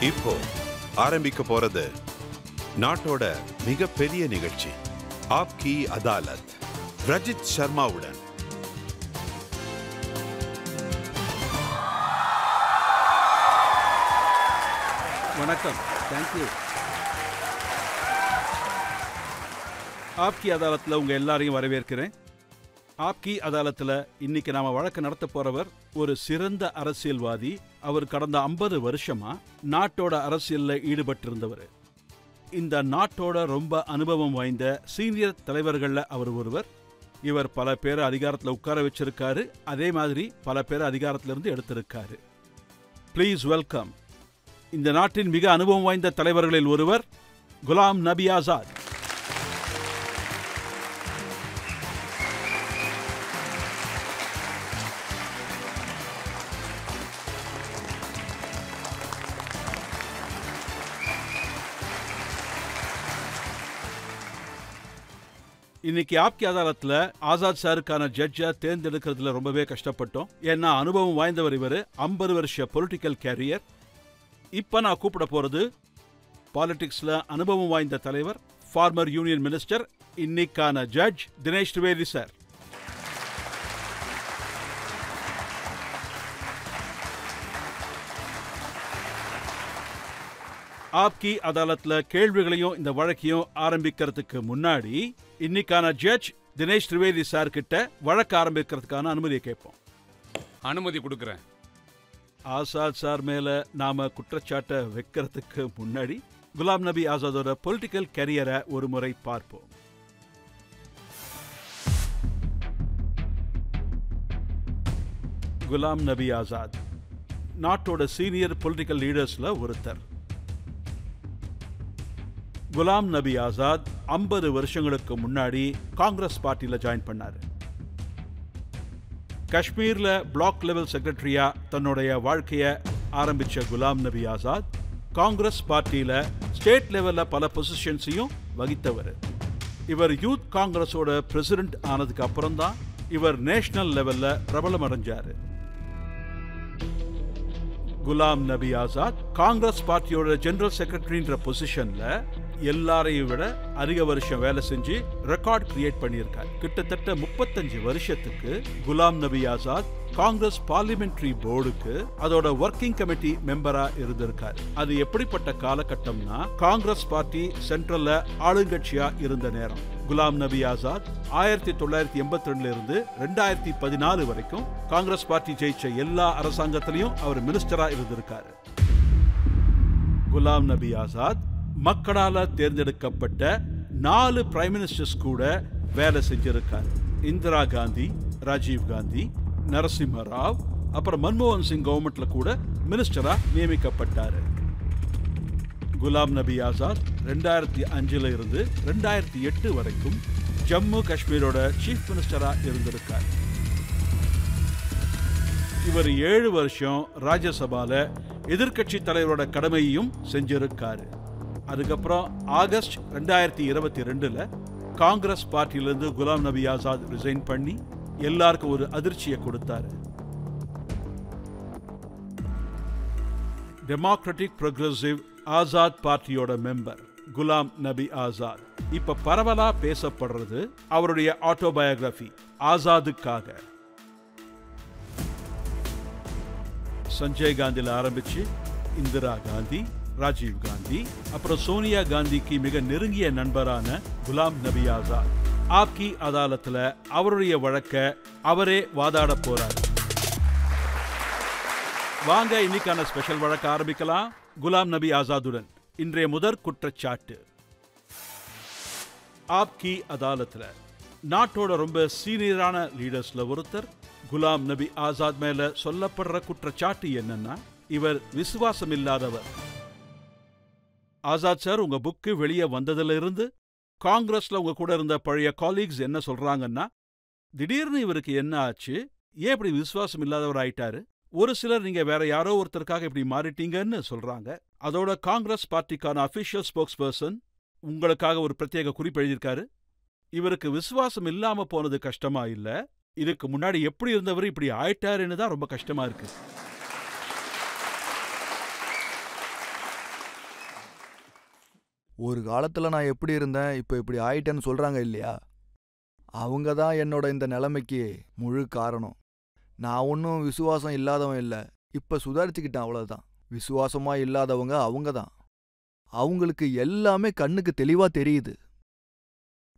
இப்போ ஆரம்பிக்க போறது நாட்டோட மிகப்பெரிய நிகழ்ச்சி, ஆப்கி அதாலத், ரஜித் சர்மாவுடன். வணக்கம். தேங்க்யூ. ஆப்கி அதாலத்தில் உங்க எல்லாரையும் வரவேற்கிறேன். ஆப்கி அதாலத்தில் இன்னைக்கு நாம வழக்கு நடத்த போறவர் ஒரு சிறந்த அரசியல்வாதி. அவர் கடந்த 50 வருஷமா நாட்டோட அரசியல்ல ஈடுபட்டிருந்தவர். இந்த நாட்டோட ரொம்ப அனுபவம் வாய்ந்த சீனியர் தலைவர்கள்ல அவர் ஒருவர். இவர் பல பேரை அதிகாரத்தில் உட்கார வச்சிருக்காரு, அதே மாதிரி பல பேரை அதிகாரத்திலிருந்து எடுத்திருக்காரு. ப்ளீஸ் வெல்கம் இந்த நாட்டின் மிக அனுபவம் வாய்ந்த தலைவர்களில் ஒருவர், குலாம் நபி ஆசாத். இன்னைக்கு ஆப்கி அதாலத்தில் ஆசாத் சாருக்கான ஜட்ஜை தேர்ந்தெடுக்கிறதுல ரொம்பவே கஷ்டப்பட்டோம். ஏன்னா அனுபவம் வாய்ந்தவர் இவர், 50 வருஷ பொலிட்டிக்கல் கேரியர். இப்போ நான் கூப்பிட போறது பாலிடிக்ஸ்ல அனுபவம் வாய்ந்த தலைவர், ஃபார்மர் யூனியன் மினிஸ்டர், இன்னைக்கான ஜட்ஜ் தினேஷ் திரிவேதி சார். ஆப்கி அதாலத்ல கேள்விகளையும் இந்த வழக்கையும் ஆரம்பிக்கிறதுக்கு முன்னாடி இன்னைக்கான ஜட்ஜ் தினேஷ் திரிவேதி சார் கிட்ட வழக்கு ஆரம்பிக்கிறதுக்கான அனுமதியை கேட்போம். அனுமதி கொடுக்கிறேன். ஆசாத் சார் மேல நாம குற்றச்சாட்டை வைக்கிறதுக்கு முன்னாடி குலாம் நபி ஆசாதோட பொலிட்டிக்கல் கேரியரை ஒரு முறை பார்ப்போம். குலாம் நபி ஆசாத் நாட்டோட சீனியர் பொலிட்டிக்கல் லீடர்ஸ்ல ஒருத்தர். குலாம் நபி ஆசாத் 50 வருஷங்களுக்கு முன்னாடி காங்கிரஸ் பார்ட்டியில ஜாயின் பண்ணாரு. காஷ்மீர்ல பிளாக் லெவல் செக்ரட்டரியா தன்னுடைய வாழ்க்கைய ஆரம்பிச்ச குலாம் நபி ஆசாத் காங்கிரஸ் பார்ட்டியில ஸ்டேட் லெவல்ல பல பொசிஷன்ஸையும் வகித்தவர். இவர் யூத் காங்கிரஸோட பிரசிடென்ட் ஆனதுக்கு அப்புறம் தான் இவர் நேஷனல் லெவல்ல பிரபலம் அடைஞ்சாரு. குலாம் நபி ஆசாத் காங்கிரஸ் பார்ட்டியோட ஜெனரல் செக்ரட்டரின்ற பொசிஷன்ல எல்லாரையும் விட அதிக வருஷம் வேலை செஞ்சு ரெக்கார்ட் கிரியேட் பண்ணியிருக்கார். கிட்டத்தட்ட 35 வருஷத்துக்கு குலாம் நபி ஆசாத் காங்கிரஸ் பார்லிமெண்டரி போர்டுக்கு அதோட ஒர்க்கிங் கமிட்டி மெம்பரா இருந்திருக்காரு. அது எப்படிப்பட்ட காலகட்டம்னா, காங்கிரஸ் பார்ட்டி சென்ட்ரல்ல ஆளுங்கட்சியா இருந்த நேரம். குலாம் நபி ஆசாத் 1982 இருந்து 2014 வரைக்கும் காங்கிரஸ் பார்ட்டி ஜெயிச்ச எல்லா அரசாங்கத்திலையும் அவர் மினிஸ்டரா இருந்திருக்காரு. குலாம் நபி ஆசாத் மக்களால தேர்ந்தெடுக்கப்பட்ட 4 பிரைம் மினிஸ்டர்ஸ் கூட வேலை செஞ்சிருக்காரு. இந்திரா காந்தி, ராஜீவ் காந்தி, நரசிம்ம ராவ், அப்புறம் மன்மோகன் சிங் கவர்மெண்ட்ல கூட மினிஸ்டரா நியமிக்கப்பட்டாரு. குலாம் நபி ஆசாத் 2005 இருந்து 2008 வரைக்கும் ஜம்மு காஷ்மீரோட சீஃப் மினிஸ்டரா இருந்திருக்காரு. இவர் 7 வருஷம் ராஜ்யசபால எதிர்கட்சி தலைவரோட கடமையையும் செஞ்சிருக்காரு. அதுக்கப்புறம் ஆகஸ்ட் 2022 காங்கிரஸ் பார்ட்டியிலிருந்து குலாம் நபி ஆசாத் ரிசைன் பண்ணி எல்லாருக்கும் ஒரு அதிர்ச்சியை கொடுத்தாரு. டெமோக்ராட்டிக் ப்ரோக்ரசிவ் ஆசாத் பார்ட்டியோட மெம்பர் குலாம் நபி ஆசாத் இப்ப பரவலா பேசப்படுறது அவருடைய ஆட்டோபயோகிராஃபி ஆசாதுக்காக. சஞ்சய் காந்தியில ஆரம்பிச்சு இந்திரா காந்தி, ராஜீவ் காந்தி, அப்புறம் சோனியா காந்திக்கு மிக நெருங்கிய நண்பரான குலாம் நபி ஆசாத் ஆப்கி அதாலத்துல அவருடைய வழக்க அவரே வாதாட போறார். வாங்க இன்னைக்கான ஸ்பெஷல் வழக்க ஆரம்பிக்கலாம். குலாம் நபி ஆசாதுடன் இன்றைய முதற் குற்றச்சாட்டு. ஆப்கி அதாலத்துல நாட்டோட ரொம்ப சீனியரான லீடர்ஸ்ல ஒருத்தர் குலாம் நபி ஆசாத் மேல சொல்லப்படுற குற்றச்சாட்டு என்னன்னா, இவர் விசுவாசம் இல்லாதவர். ஆசாத் சார், உங்க புக்கு வெளியே வந்ததுல இருந்து காங்கிரஸ்ல உங்க கூட இருந்த பழைய காலீக்ஸ் என்ன சொல்றாங்கன்னா, திடீர்னு இவருக்கு என்ன ஆச்சு, ஏன் இப்படி விசுவாசம் இல்லாதவர் ஆயிட்டாரு, ஒரு சிலர் நீங்க வேற யாரோ ஒருத்தருக்காக இப்படி மாறிட்டீங்கன்னு சொல்றாங்க. அதோட காங்கிரஸ் பார்ட்டிக்கான அபிஷியல் ஸ்போக்ஸ் பர்சன் உங்களுக்காக ஒரு பிரத்யேக குறிப்பு எழுதியிருக்காரு. இவருக்கு விசுவாசம் இல்லாம போனது கஷ்டமா இல்ல, இதுக்கு முன்னாடி எப்படி இருந்தவர் இப்படி ஆயிட்டாருன்னு தான் ரொம்ப கஷ்டமா இருக்கு. ஒரு காலத்துல நான் எப்படி இருந்தேன், இப்ப இப்படி ஆயிட்டேன்னு சொல்றாங்க இல்லையா, அவங்க தான் என்னோட இந்த நிலைமைக்கு முழு காரணம். நான் ஒன்றும் விசுவாசம் இல்லாதவன் இல்லை, இப்ப சுதாரிச்சுக்கிட்டேன் அவ்வளவுதான். விசுவாசமா இல்லாதவங்க அவங்க தான். அவங்களுக்கு எல்லாமே கண்ணுக்கு தெளிவா தெரியுது.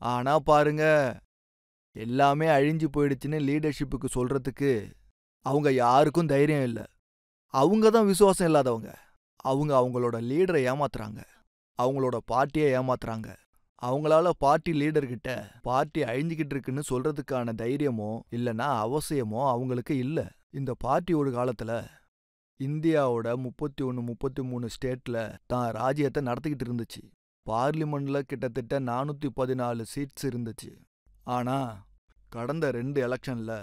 ஆனா பாருங்க, எல்லாமே அழிஞ்சு போயிடுச்சுன்னு லீடர்ஷிப்புக்கு சொல்றதுக்கு அவங்க யாருக்கும் தைரியம் இல்லை. அவங்க தான் விசுவாசம் இல்லாதவங்க. அவங்க அவங்களோட லீடரை ஏமாத்துறாங்க, அவங்களோட பார்ட்டியை ஏமாத்துறாங்க. அவங்களால பார்ட்டி லீடர்கிட்ட பார்ட்டி அழிஞ்சுக்கிட்டு இருக்குன்னு சொல்றதுக்கான தைரியமோ இல்லைன்னா அவசியமோ அவங்களுக்கு இல்லை. இந்த பார்ட்டி ஒரு காலத்துல இந்தியாவோட 31, 33 ஸ்டேட்ல தான் ராஜ்யத்தை நடத்திக்கிட்டு இருந்துச்சு. பார்லிமெண்ட்ல கிட்டத்தட்ட 414 சீட்ஸ் இருந்துச்சு. ஆனா கடந்த 2 எலெக்ஷன்ல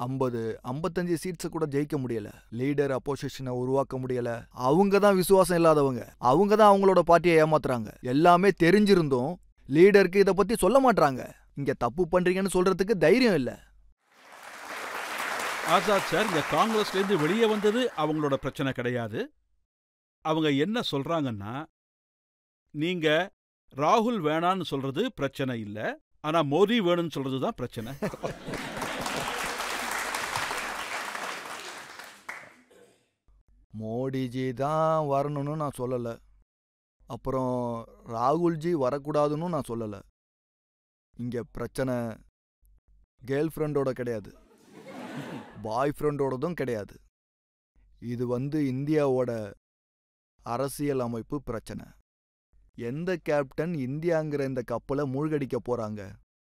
50, 55 சீட்ஸை கூட ஜெயிக்க முடியல. லீடர் அப்போசிஷனை உருவாக்க முடியல. அவங்க தான் விசுவாசம் இல்லாதவங்க. அவங்க தான் அவங்களோட பார்ட்டியை ஏமாத்துறாங்க. எல்லாமே தெரிஞ்சிருந்தும் லீடருக்கு இதை பத்தி சொல்ல மாட்டாங்க. இங்க தப்பு பண்றீங்கன்னு சொல்றதுக்கு தைரியம் இல்லை. ஆசாத் சார், இந்த காங்கிரஸ்லேருந்து வெளியே வந்தது அவங்களோட பிரச்சனை கிடையாது. அவங்க என்ன சொல்றாங்கன்னா, நீங்க ராகுல் வேணான்னு சொல்றது பிரச்சனை இல்லை, ஆனா மோடி வேணும்னு சொல்றது தான் பிரச்சனை. மோடிஜி தான் வரணும்னு நான் சொல்லலை, அப்புறம் ராகுல்ஜி வரக்கூடாதுன்னு நான் சொல்லலை. இங்க பிரச்சனை கேர்ள் ஃப்ரெண்டோட கிடையாது, பாய் ஃப்ரெண்டோடதும் கிடையாது. இது இந்தியாவோட அரசியல் அமைப்பு பிரச்சனை. எந்த கேப்டன் இந்தியாங்கிற இந்த கப்பலை மூழ்கடிக்க போறாங்க,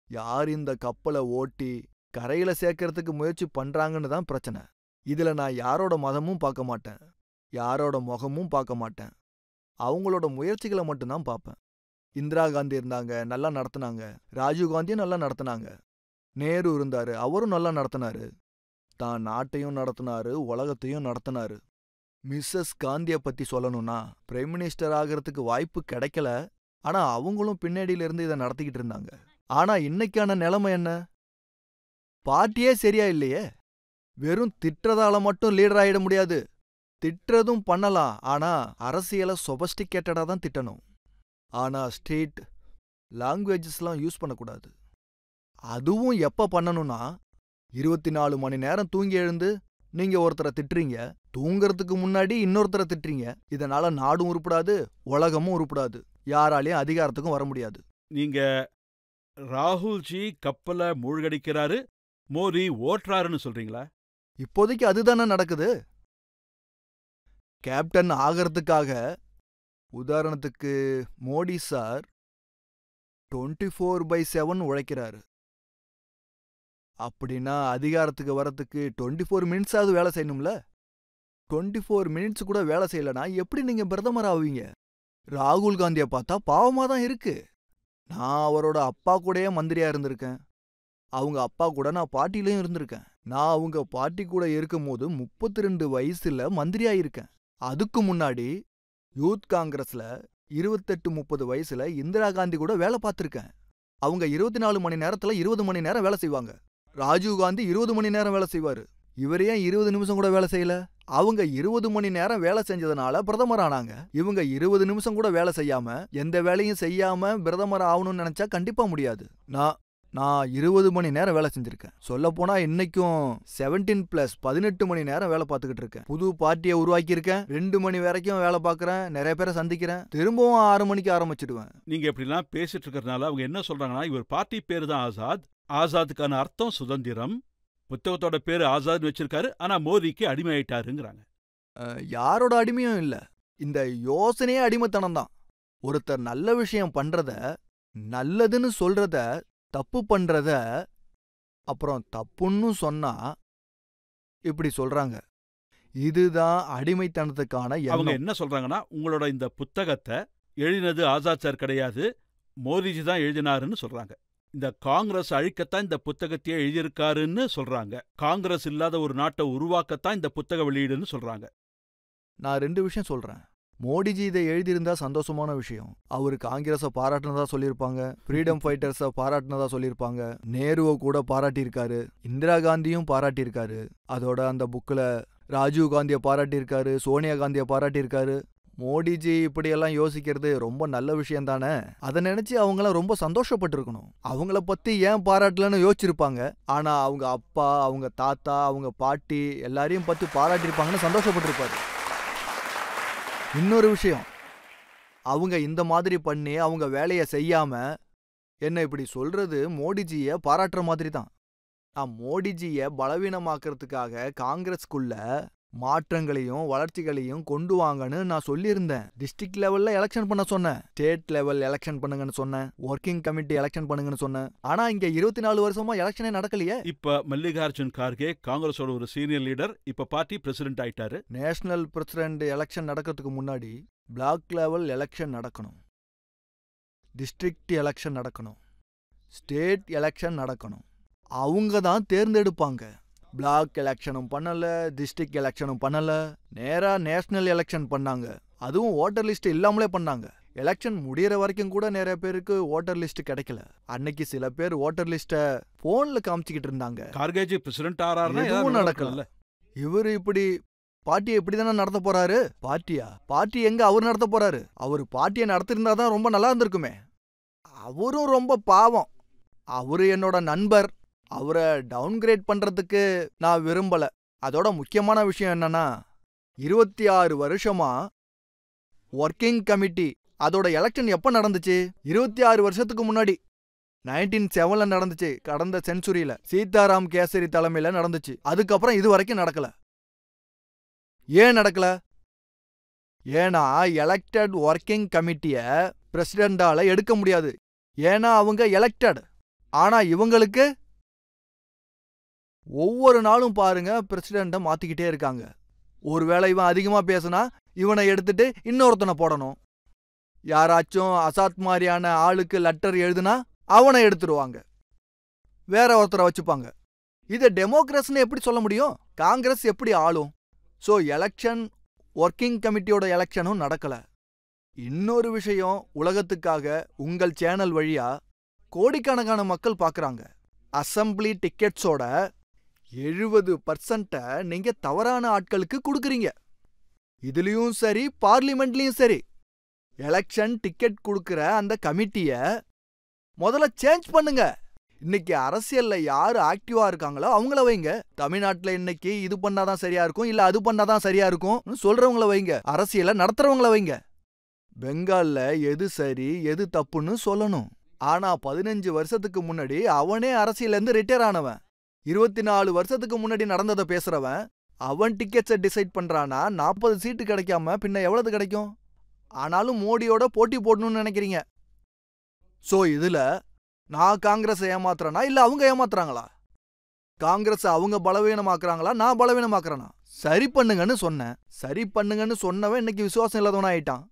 யார் இந்த கப்பலை ஓட்டி கரையில சேர்க்கறதுக்கு முயற்சி பண்றாங்கன்னு தான் பிரச்சனை. இதுல நான் யாரோட மதமும் பார்க்க மாட்டேன், யாரோட முகமும் பார்க்க மாட்டேன். அவங்களோட முயற்சிகளை மட்டும்தான் பார்ப்பேன். இந்திரா காந்தி இருந்தாங்க, நல்லா நடத்தினாங்க. ராஜீவ் காந்தியும் நல்லா நடத்தினாங்க. நேரு இருந்தாரு, அவரும் நல்லா நடத்தினாரு. தான் நாட்டையும் நடத்தினாரு, உலகத்தையும் நடத்தினாரு. மிஸ்ஸஸ் காந்தியை பத்தி சொல்லணும்னா, பிரைம் மினிஸ்டர் ஆகிறதுக்கு வாய்ப்பு கிடைக்கல. ஆனா அவங்களும் பின்னாடியில இருந்து இதை நடத்திக்கிட்டு இருந்தாங்க. ஆனா இன்னைக்கான நிலைமை என்ன? பார்ட்டியே சரியா இல்லையே. வெறும் திட்டுறதால மட்டும் லீடர் ஆயிட முடியாது. திட்டுறதும் பண்ணலாம், ஆனா அரசியலை சொபஸ்டிகேட்டடா தான் திட்டணும். ஆனா ஸ்ட்ரீட் லாங்குவேஜஸ்லாம் யூஸ் பண்ணக்கூடாது. அதுவும் எப்ப பண்ணணும்னா, 24 மணி நேரம் தூங்கி எழுந்து நீங்க ஒருத்தரை திட்டுறீங்க, தூங்கறதுக்கு முன்னாடி இன்னொருத்தரை திட்டுறீங்க. இதனால நாடும் உருப்படாது, உலகமும் உருப்படாது, யாராலையும் அதிகாரத்துக்கும் வர முடியாது. நீங்க ராகுல்ஜி கப்பலை மூழ்கடிக்கிறாரு, மோடி ஓட்டுறாருன்னு சொல்றீங்களா? இப்போதைக்கு அதுதானே நடக்குது. கேப்டன் ஆகிறதுக்காக உதாரணத்துக்கு மோடி சார் 24/7 உழைக்கிறாரு. அப்படின்னா அதிகாரத்துக்கு வரத்துக்கு 24 மினிட்ஸாவது வேலை செய்யணும்ல. 24 மினிட்ஸ் கூட வேலை செய்யலனா எப்படி நீங்க பிரதமர் ஆவீங்க? ராகுல் காந்தியை பார்த்தா பாவமா தான் இருக்கு. நான் அவரோட அப்பா கூடயே மந்திரியா இருந்திருக்கேன். அவங்க அப்பா கூட நான் பார்ட்டிலையும் இருந்திருக்கேன். நான் அவங்க பார்ட்டி கூட இருக்கும் போது 32 வயசுல மந்திரியா இருக்கேன். அதுக்கு முன்னாடி யூத் காங்கிரஸ்ல 28-30 வயசுல இந்திரா காந்தி கூட வேலை பார்த்திருக்கேன். அவங்க 24 மணி நேரத்துல 20 மணி நேரம் வேலை செய்வாங்க. ராஜீவ் காந்தி 20 மணி நேரம் வேலை செய்வாரு. இவர் ஏன் 20 நிமிஷம் கூட வேலை செய்யல? அவங்க 20 மணி நேரம் வேலை செஞ்சதுனால பிரதமர் ஆனாங்க. இவங்க 20 நிமிஷம் கூட வேலை செய்யாம, எந்த வேலையும் செய்யாம பிரதமர் ஆகணும்னு நினைச்சா கண்டிப்பா முடியாது. நான் 20 மணி நேரம் வேலை செஞ்சிருக்கேன். சொல்ல போனா இன்னைக்கும் 17+18 மணி நேரம் வேலை பார்த்துக்கிட்டு இருக்கேன். புது பார்ட்டியை உருவாக்கி இருக்கேன். 2 மணி வரைக்கும் வேலை பார்க்கறேன், நிறைய பேரை சந்திக்கிறேன், திரும்பவும் 6 மணிக்கு ஆரம்பிச்சிடுவேன். நீங்க இப்படிலாம் பேசிட்டு இருக்கிறதுனால அவங்க என்ன சொல்றாங்கன்னா, இவர் பார்ட்டி பேரு தான் ஆசாத், ஆசாத்துக்கான அர்த்தம் சுதந்திரம், புத்தகத்தோட பேரு ஆசாத்னு வச்சிருக்காரு, ஆனா மோடிக்கு அடிமை ஆயிட்டாருங்கிறாங்க. யாரோட அடிமையும் இல்ல, இந்த யோசனையே அடிமைத்தனம் தான். ஒருத்தர் நல்ல விஷயம் பண்றத, நல்லதுன்னு சொல்றத, தப்பு பண்றத அப்புறம் தப்புன்னு சொன்னா இப்படி சொல்றாங்க. இதுதான் அடிமைத்தனத்துக்கான அவங்க எண்ணம். என்ன சொல்றாங்கன்னா, உங்களோட இந்த புத்தகத்தை எழுதினது ஆசாத் சார் கிடையாது, மோடிஜி தான் எழுதினாருன்னு சொல்றாங்க. இந்த காங்கிரஸ் அழிக்கத்தான் இந்த புத்தகத்தையே எழுதியிருக்காருன்னு சொல்றாங்க. காங்கிரஸ் இல்லாத ஒரு நாட்டை உருவாக்கத்தான் இந்த புத்தக வெளியீடுன்னு சொல்றாங்க. நான் 2 விஷயம் சொல்றேன். மோடிஜி இதை எழுதியிருந்தா சந்தோஷமான விஷயம். அவரு காங்கிரஸை பாராட்டினதா சொல்லியிருப்பாங்க, ஃப்ரீடம் ஃபைட்டர்ஸை பாராட்டினதா சொல்லியிருப்பாங்க, நேருவை கூட பாராட்டியிருக்காரு, இந்திரா காந்தியும் பாராட்டியிருக்காரு. அதோட அந்த புக்கில் ராஜீவ் காந்தியை பாராட்டியிருக்காரு, சோனியா காந்தியை பாராட்டியிருக்காரு, மோடிஜி இப்படியெல்லாம் யோசிக்கிறது ரொம்ப நல்ல விஷயம் தானே. அதை நினைச்சு அவங்களாம் ரொம்ப சந்தோஷப்பட்டிருக்கணும். அவங்கள பத்தி ஏன் பாராட்டலன்னு யோசிச்சிருப்பாங்க. ஆனா அவங்க அப்பா, அவங்க தாத்தா, அவங்க பாட்டி எல்லாரையும் பத்தி பாராட்டியிருப்பாங்கன்னு சந்தோஷப்பட்டிருப்பாரு. இன்னொரு விஷயம், அவங்க இந்த மாதிரி பண்ணி அவங்க வேலையை செய்யாம என்ன இப்படி சொல்றது மோடிஜியை பாராட்டுற மாதிரி தான். நான் மோடிஜியை பலவீனமாக்குறதுக்காக காங்கிரஸ்குள்ள மாற்றங்களையும் வளர்ச்சிகளையும் கொண்டு வாங்கன்னு நான் சொல்லியிருந்தேன். டிஸ்ட்ரிக்ட் லெவல்ல எலெக்ஷன் பண்ண சொன்னேன், ஸ்டேட் லெவல் எலெக்ஷன் பண்ணுங்கன்னு சொன்னேன், ஒர்க்கிங் கமிட்டி எலெக்ஷன் பண்ணுங்கன்னு சொன்னேன். ஆனா இங்க 24 வருஷமா எலெக்ஷனே நடக்கலையே. இப்ப மல்லிகார்ஜுன் கார்கே காங்கிரஸோட ஒரு சீனியர் லீடர், இப்ப பார்ட்டி பிரசிடென்ட் ஆயிட்டாரு. நேஷனல் பிரசிடென்ட் எலெக்ஷன் நடக்கிறதுக்கு முன்னாடி பிளாக் லெவல் எலெக்ஷன் நடக்கணும், டிஸ்ட்ரிக்ட் எலெக்ஷன் நடக்கணும், ஸ்டேட் எலெக்ஷன் நடக்கணும். அவங்க தான் தேர்ந்தெடுப்பாங்க. பிளாக் எலெக்ஷனும் பண்ணல, டிஸ்ட்ரிக்ட் எலெக்ஷனும் பண்ணல, நேரா நேஷனல் எலெக்ஷன் பண்ணாங்க. அதுவும் ஓட்டர் லிஸ்ட் இல்லாமலே பண்ணாங்க. எலெக்ஷன் முடியற வரைக்கும் கூட நிறைய பேருக்கு ஓட்டர் லிஸ்ட் கிடைக்கல. அன்னைக்கு சில பேர் ஓட்டர் லிஸ்ட போன்ல காமிச்சுக்கிட்டு இருந்தாங்க. கார்கேஜி பிரசிடென்ட் ஆறாருன்னா எதுவும் நடக்கல. இவரு இப்படி பார்ட்டியை இப்படிதானே நடத்த போறாரு. பார்ட்டி எங்க அவர் நடத்த போறாரு? அவர் பார்ட்டியை நடத்திருந்தாதான் ரொம்ப நல்லா இருந்திருக்குமே. அவரும் ரொம்ப பாவம். அவரு என்னோட நண்பர். அவரை டவுன்கிரேட் பண்றதுக்கு நான் விரும்பல. அதோட முக்கியமான விஷயம் என்னன்னா, 26 வருஷமா ஒர்க்கிங் கமிட்டி அதோட எலெக்ஷன் எப்ப நடந்துச்சு? 26 வருஷத்துக்கு முன்னாடி 1907ல நடந்துச்சு. கடந்த செஞ்சுரியில சீதாராம் கேசரி தலைமையில நடந்துச்சு. அதுக்கப்புறம் இது வரைக்கும் நடக்கல. ஏன் நடக்கல? ஏன்னா எலெக்டட் ஒர்க்கிங் கமிட்டிய பிரசிடென்டால எடுக்க முடியாது. ஏன்னா அவங்க எலெக்டட். ஆனா இவங்களுக்கு ஒவ்வொரு நாளும் பாருங்க பிரசிடென்ட மாத்திக்கிட்டே இருக்காங்க. ஒருவேளை இவன் அதிகமா பேசினா இவனை எடுத்துட்டு இன்னொருத்தனை போடணும். யாராச்சும் அசாத் மாதிரியான ஆளுக்கு லெட்டர் எழுதுனா அவனை எடுத்துருவாங்க, வேற ஒருத்தரை வச்சுப்பாங்க. இதை டெமோக்ரஸின்னு எப்படி சொல்ல முடியும்? காங்கிரஸ் எப்படி ஆளும்? ஸோ எலெக்ஷன், ஒர்க்கிங் கமிட்டியோட எலெக்ஷனும் நடக்கல. இன்னொரு விஷயம், உலகத்துக்காக உங்கள் சேனல் வழியா கோடிக்கணக்கான மக்கள் பார்க்கறாங்க. அசம்பிளி டிக்கெட்ஸோட 70% நீங்க தவறான ஆட்களுக்கு கொடுக்குறீங்க. இதுலயும் சரி, பார்லிமெண்ட்லயும் சரி. எலெக்ஷன் டிக்கெட் கொடுக்கிற அந்த கமிட்டிய முதல்ல சேஞ்ச் பண்ணுங்க. இன்னைக்கு அரசியல்ல யாரு ஆக்டிவா இருக்காங்களோ அவங்கள வைங்க. தமிழ்நாட்டுல இன்னைக்கு இது பண்ணாதான் சரியா இருக்கும், இல்ல அது பண்ணாதான் சரியா இருக்கும் சொல்றவங்கள வைங்க. அரசியலை நடத்துறவங்கள வைங்க. பெங்கால்ல எது சரி எது தப்புன்னு சொல்லணும். ஆனா 15 வருஷத்துக்கு முன்னாடி அவனே அரசியல இருந்து ரிட்டையர் ஆனவன். 24 வருஷத்துக்கு முன்னாடி நடந்ததை பேசுறவன் அவன் டிக்கெட்ஸை டிசைட் பண்றானா 40 சீட்டு கிடைக்காம பின்ன எவ்வளவு கிடைக்கும்? ஆனாலும் மோடியோட போட்டி போடணும்னு நினைக்கிறீங்க. சோ இதுல நான் காங்கிரஸை ஏமாத்துறேனா இல்ல அவங்க ஏமாத்துறாங்களா? காங்கிரஸ் அவங்க பலவீனமாக்குறாங்களா நான் பலவீனமாக்குறேனா? சரி பண்ணுங்கன்னு சொன்னேன். சரி பண்ணுங்கன்னு சொன்னவன் இன்னைக்கு விசுவாசம் இல்லாதவனா ஆயிட்டான்,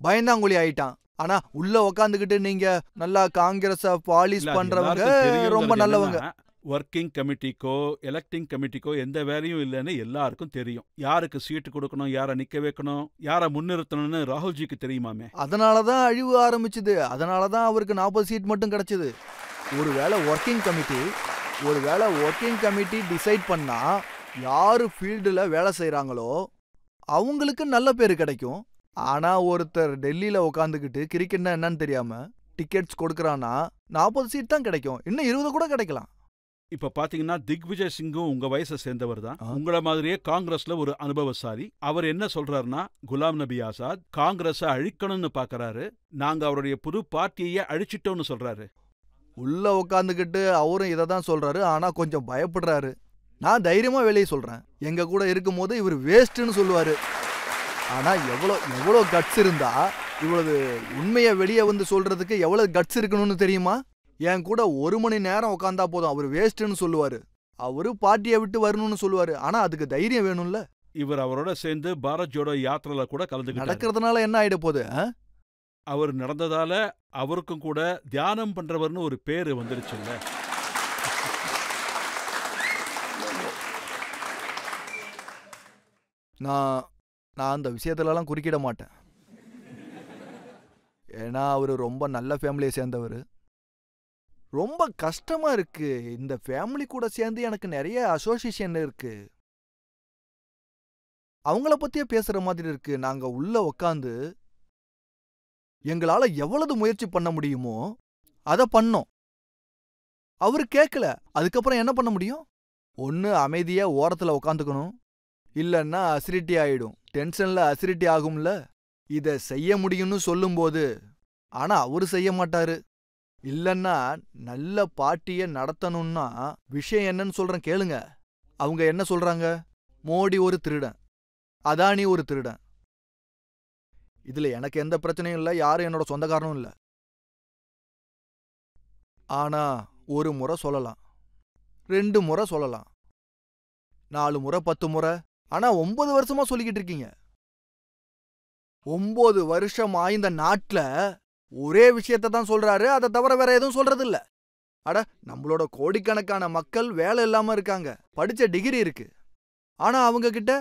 பயந்தாங்குழி ஆயிட்டான். ஆனா உள்ள உக்காந்துக்கிட்டு நீங்க நல்லா காங்கிரஸ பாலிஷ் பண்றவங்க ரொம்ப நல்லவங்க. ஒர்க்கிங் கமிட்டிக்கோ எலெக்டிங் கமிட்டிக்கோ எந்த வேலையும் இல்லைன்னு எல்லாருக்கும் தெரியும். யாருக்கு சீட்டு கொடுக்கணும், யாரை நிக்க வைக்கணும், யாரை முன்னிறுத்தணும்னு ராகுல்ஜிக்கு தெரியுமாமே. அதனாலதான் அழிவு ஆரம்பிச்சுது. அதனாலதான் அவருக்கு 40 சீட் மட்டும் கிடைச்சது. ஒருவேளை ஒர்க்கிங் கமிட்டி டிசைட் பண்ணா யாரு ஃபீல்டுல வேலை செய்யறாங்களோ அவங்களுக்கு நல்ல பேரு கிடைக்கும். ஆனா ஒருத்தர் டெல்லியில உட்காந்துக்கிட்டு கிரிக்கெட்னா என்னன்னு தெரியாம டிக்கெட்ஸ் கொடுக்கறானா 40 சீட் தான் கிடைக்கும், இன்னும் 20 கூட கிடைக்கலாம். இப்ப பாத்தீங்கன்னா திக்விஜய் சிங்கும் உங்க வயசை சேர்ந்தவர் தான். உங்கள மாதிரியே காங்கிரஸ்ல ஒரு அனுபவசாலி. அவர் என்ன சொல்றாருன்னா, குலாம் நபி ஆசாத் காங்கிரஸ அழிக்கணும்னு பாக்குறாரு, நாங்க அவருடைய புது பார்ட்டியை அழிச்சிட்டோம்னு சொல்றாரு. உள்ள உட்காந்துக்கிட்டு அவரும் இதை தான் சொல்றாரு. ஆனா கொஞ்சம் பயப்படுறாரு. நான் தைரியமா வெளியே சொல்றேன், எங்க கூட இருக்கும் போது இவர் வேஸ்ட்னு சொல்லுவாரு. ஆனா எவ்வளவு கட்ஸ் இருந்தா இவ்வளவு உண்மையை வெளியே வந்து சொல்றதுக்கு எவ்வளவு கட்ஸ் இருக்கணும்னு தெரியுமா? என் கூட 1 மணி நேரம் உட்காந்தா போதும் அவர் வேஸ்ட்னு சொல்லுவாரு. அவரு பார்ட்டியை விட்டு வரணும்னு சொல்லுவாரு. ஆனா அதுக்கு தைரியம் வேணும்ல. இவர் அவரோட சேர்ந்து பாரத் ஜோடோ யாத்திரையில கூட கலந்துக்கிட்டாரு. நடக்கிறதுனால என்ன ஆயிட போகுது? அவர் நடந்ததால அவருக்கும் கூட தியானம் பண்றவர்னு ஒரு பேரு வந்துருச்சுல்ல. நான் அந்த விஷயத்துலலாம் குறுக்கிட மாட்டேன். ஏன்னா அவரு ரொம்ப நல்ல ஃபேமிலியை சேர்ந்தவர். ரொம்ப கஷ்டமா இருக்கு. இந்த ஃபேமிலி கூட சேர்ந்து எனக்கு நிறைய அசோசியேஷன் இருக்கு. அவங்கள பத்தியே பேசுற மாதிரி இருக்கு. நாங்க உள்ள உக்காந்து எங்களால எவ்வளவு முயற்சி பண்ண முடியுமோ அத பண்ணோம். அவரு கேட்கல. அதுக்கப்புறம் என்ன பண்ண முடியும்? ஒன்னு அமைதியா ஓரத்துல உக்காந்துக்கணும், இல்லன்னா அசிடிட்டி ஆயிடும். டென்ஷன்ல அசிடிட்டி ஆகும்ல. இத செய்ய முடியும்னு சொல்லும்போது ஆனா அவரு செய்ய மாட்டாரு. இல்லன்னா நல்ல பார்ட்டிய நடத்தணும்னா விஷயம் என்னன்னு சொல்றேன் கேளுங்க. அவங்க என்ன சொல்றாங்க? மோடி ஒரு திருடன், அதானி ஒரு திருடன். இதுல எனக்கு எந்த பிரச்சனையும் இல்ல, யாரும் என்னோட சொந்தக்காரனும் இல்ல. ஆனா ஒரு முறை சொல்லலாம், 2 முறை சொல்லலாம், 4 முறை, 10 முறை. ஆனா 9 வருஷமா சொல்லிக்கிட்டு இருக்கீங்க. 9 வருஷமா இந்த நாட்டுல ஒரே விஷயத்தை தான் சொல்றாரு. அதை தவிர வேற எதுவும் சொல்றது இல்ல. அட, நம்மளோட கோடிக்கணக்கான மக்கள் வேலை இல்லாம இருக்காங்க. படிச்ச டிகிரி இருக்கு, ஆனா அவங்க கிட்ட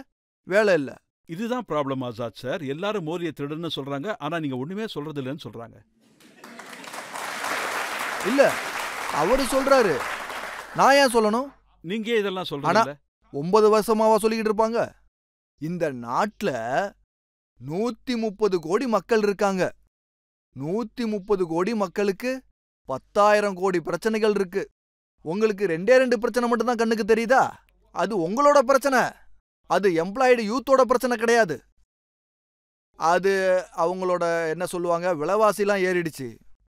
வேலை இல்ல. இதுதான் ப்ராப்ளம் ஆசாத் சார். எல்லாரும் மோடியை திருடன்னு சொல்றாங்க, ஆனா நீங்க ஒண்ணுமே சொல்றது இல்லைன்னு சொல்றாங்க. இல்ல, அவரு சொல்றாரு, நான் ஏன் சொல்லணும்? நீங்க இதெல்லாம் சொல்றீங்க. 9 வருஷமாவா சொல்லிக்கிட்டு இருப்பாங்க? இந்த நாட்டுல 130 கோடி மக்கள் இருக்காங்க. 130 கோடி மக்களுக்கு 10,000 கோடி பிரச்சனைகள் இருக்கு. உங்களுக்கு 2 பிரச்சனை மட்டும் தான் கண்ணுக்கு தெரியுதா? அது உங்களோட பிரச்சனை. அது எம்ப்ளாய்டு யூத்தோட பிரச்சனை கிடையாது. அது அவங்களோட என்ன சொல்லுவாங்க, விலைவாசிலாம் ஏறிடுச்சு.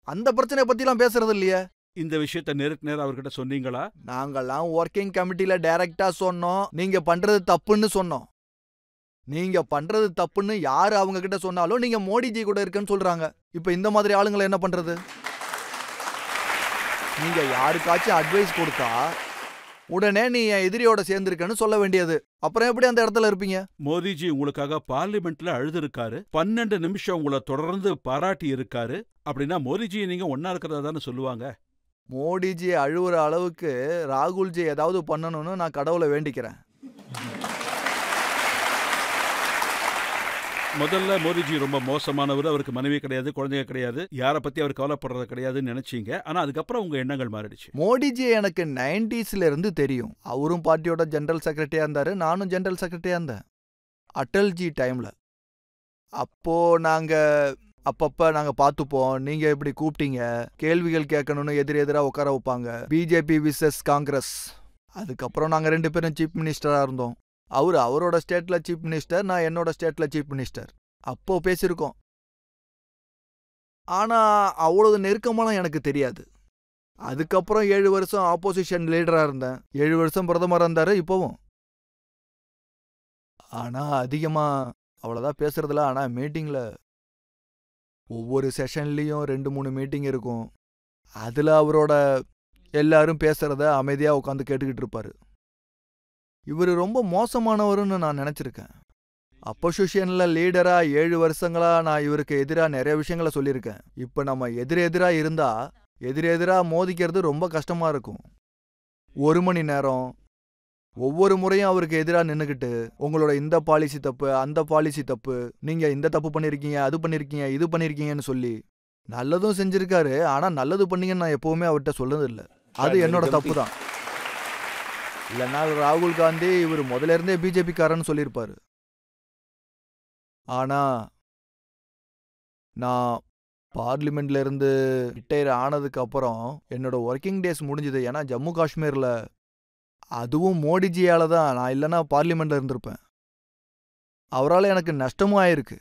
அந்த பிரச்சனையை பத்திலாம் பேசுறது இல்லையே. இந்த விஷயத்தை நேருக்கு நேரம் அவர்கிட்ட சொன்னீங்களா? நாங்கெல்லாம் ஒர்க்கிங் கமிட்டில டைரக்டா சொன்னோம். நீங்க பண்றது தப்புன்னு சொன்னோம். நீங்க பண்றது தப்புன்னு யாரு அவங்க கிட்ட சொன்னாலும் நீங்க மோடிஜி கூட இருக்குன்னு சொல்றாங்க. இப்ப இந்த மாதிரி ஆளுங்களை என்ன பண்றது? நீங்க யாருக்காச்சும் அட்வைஸ் கொடுத்தா உடனே நீ என் எதிரியோட சேர்ந்திருக்கன்னு சொல்ல வேண்டியது. அப்புறம் எப்படி அந்த இடத்துல இருப்பீங்க? மோடிஜி உங்களுக்காக பார்லிமெண்ட்ல அழுதுருக்காரு. 12 நிமிஷம் உங்களை தொடர்ந்து பாராட்டி இருக்காரு. அப்படின்னா மோடிஜியை நீங்க ஒன்னா இருக்கிறதா தானே சொல்லுவாங்க. மோடிஜி அழுவுற அளவுக்கு ராகுல்ஜி ஏதாவது பண்ணணும்னு நான் கடவுளை வேண்டிக்கிறேன். முதல்ல மோடிஜி ரொம்ப மோசமானவர், அவருக்கு மனைவி கிடையாது, குழந்தைங்க கிடையாது, யாரை பத்தி அவர் கவலைப்படுறது கிடையாதுன்னு நினைச்சீங்க. ஆனா அதுக்கப்புறம் உங்க எண்ணங்கள் மாறிடுச்சு. மோடிஜி எனக்கு 90ஸ்ல இருந்து தெரியும். அவரும் பார்ட்டியோட ஜெனரல் செக்ரட்டரியா இருந்தாரு, நானும் ஜெனரல் செக்ரட்டரியா இருந்தேன் அட்டல்ஜி டைம்ல. அப்போ நாங்க அப்பப்ப நாங்க பார்த்துப்போம். நீங்க இப்படி கூப்பிட்டீங்க, கேள்விகள் கேட்கணும்னு எதிரெதிராக உட்கார வைப்பாங்க. BJP versus Congress. அதுக்கப்புறம் நாங்க 2 பேரும் சீஃப் மினிஸ்டரா இருந்தோம். அவரோட ஸ்டேட்ல சீஃப் மினிஸ்டர், நான் என்னோட ஸ்டேட்ல சீஃப் மினிஸ்டர். அப்போ பேசியிருக்கோம். ஆனா அவ்வளவு நெருக்கமாலாம் எனக்கு தெரியாது. அதுக்கப்புறம் 7 வருஷம் ஆப்போசிஷன் லீடரா இருந்தேன். 7 வருஷம் பிரதமரா இருந்தாரு இப்பவும். ஆனா அதிகமா அவ்வளவுதான் பேசுறதுல. ஆனா மீட்டிங்ல ஒவ்வொரு செஷன்லயும் 2-3 மீட்டிங் இருக்கும். அதுல அவரோட எல்லாரும் பேசுறத அமைதியா உட்காந்து கேட்டுக்கிட்டு இருப்பாரு. இவரு ரொம்ப மோசமானவருன்னு நான் நினைச்சிருக்கேன். அப்போசிஷன்ல லீடரா 7 வருஷங்களா நான் இவருக்கு எதிராக நிறைய விஷயங்களை சொல்லியிருக்கேன். இப்ப நம்ம எதிரெதிரா இருந்தா எதிரெதிரா மோதிக்கிறது ரொம்ப கஷ்டமா இருக்கும். 1 மணி நேரம் ஒவ்வொரு முறையும் அவருக்கு எதிராக நின்னுக்கிட்டு, உங்களோட இந்த பாலிசி தப்பு, அந்த பாலிசி தப்பு, நீங்க இந்த தப்பு பண்ணிருக்கீங்க, அது பண்ணிருக்கீங்க, இது பண்ணிருக்கீங்கன்னு சொல்லி நல்லதும் செஞ்சிருக்காரு. ஆனா நல்லது பண்ணீங்கன்னு நான் எப்பவுமே அவர்கிட்ட சொல்லது இல்லை. அது என்னோட தப்பு தான். இல்லைன்னா ராகுல் காந்தி இவர் முதல்ல இருந்தே பிஜேபி காரன்னு சொல்லியிருப்பாரு. ஆனா நான் பார்லிமெண்ட்ல இருந்து ரிட்டையர் ஆனதுக்கு அப்புறம் என்னோட ஒர்க்கிங் டேஸ் முடிஞ்சது. ஏன்னா ஜம்மு காஷ்மீர்ல அதுவும் மோடிஜியால தான். நான் இல்லைன்னா பார்லிமெண்ட்ல இருந்திருப்பேன். அவரால் எனக்கு நஷ்டமும் ஆயிருக்கு.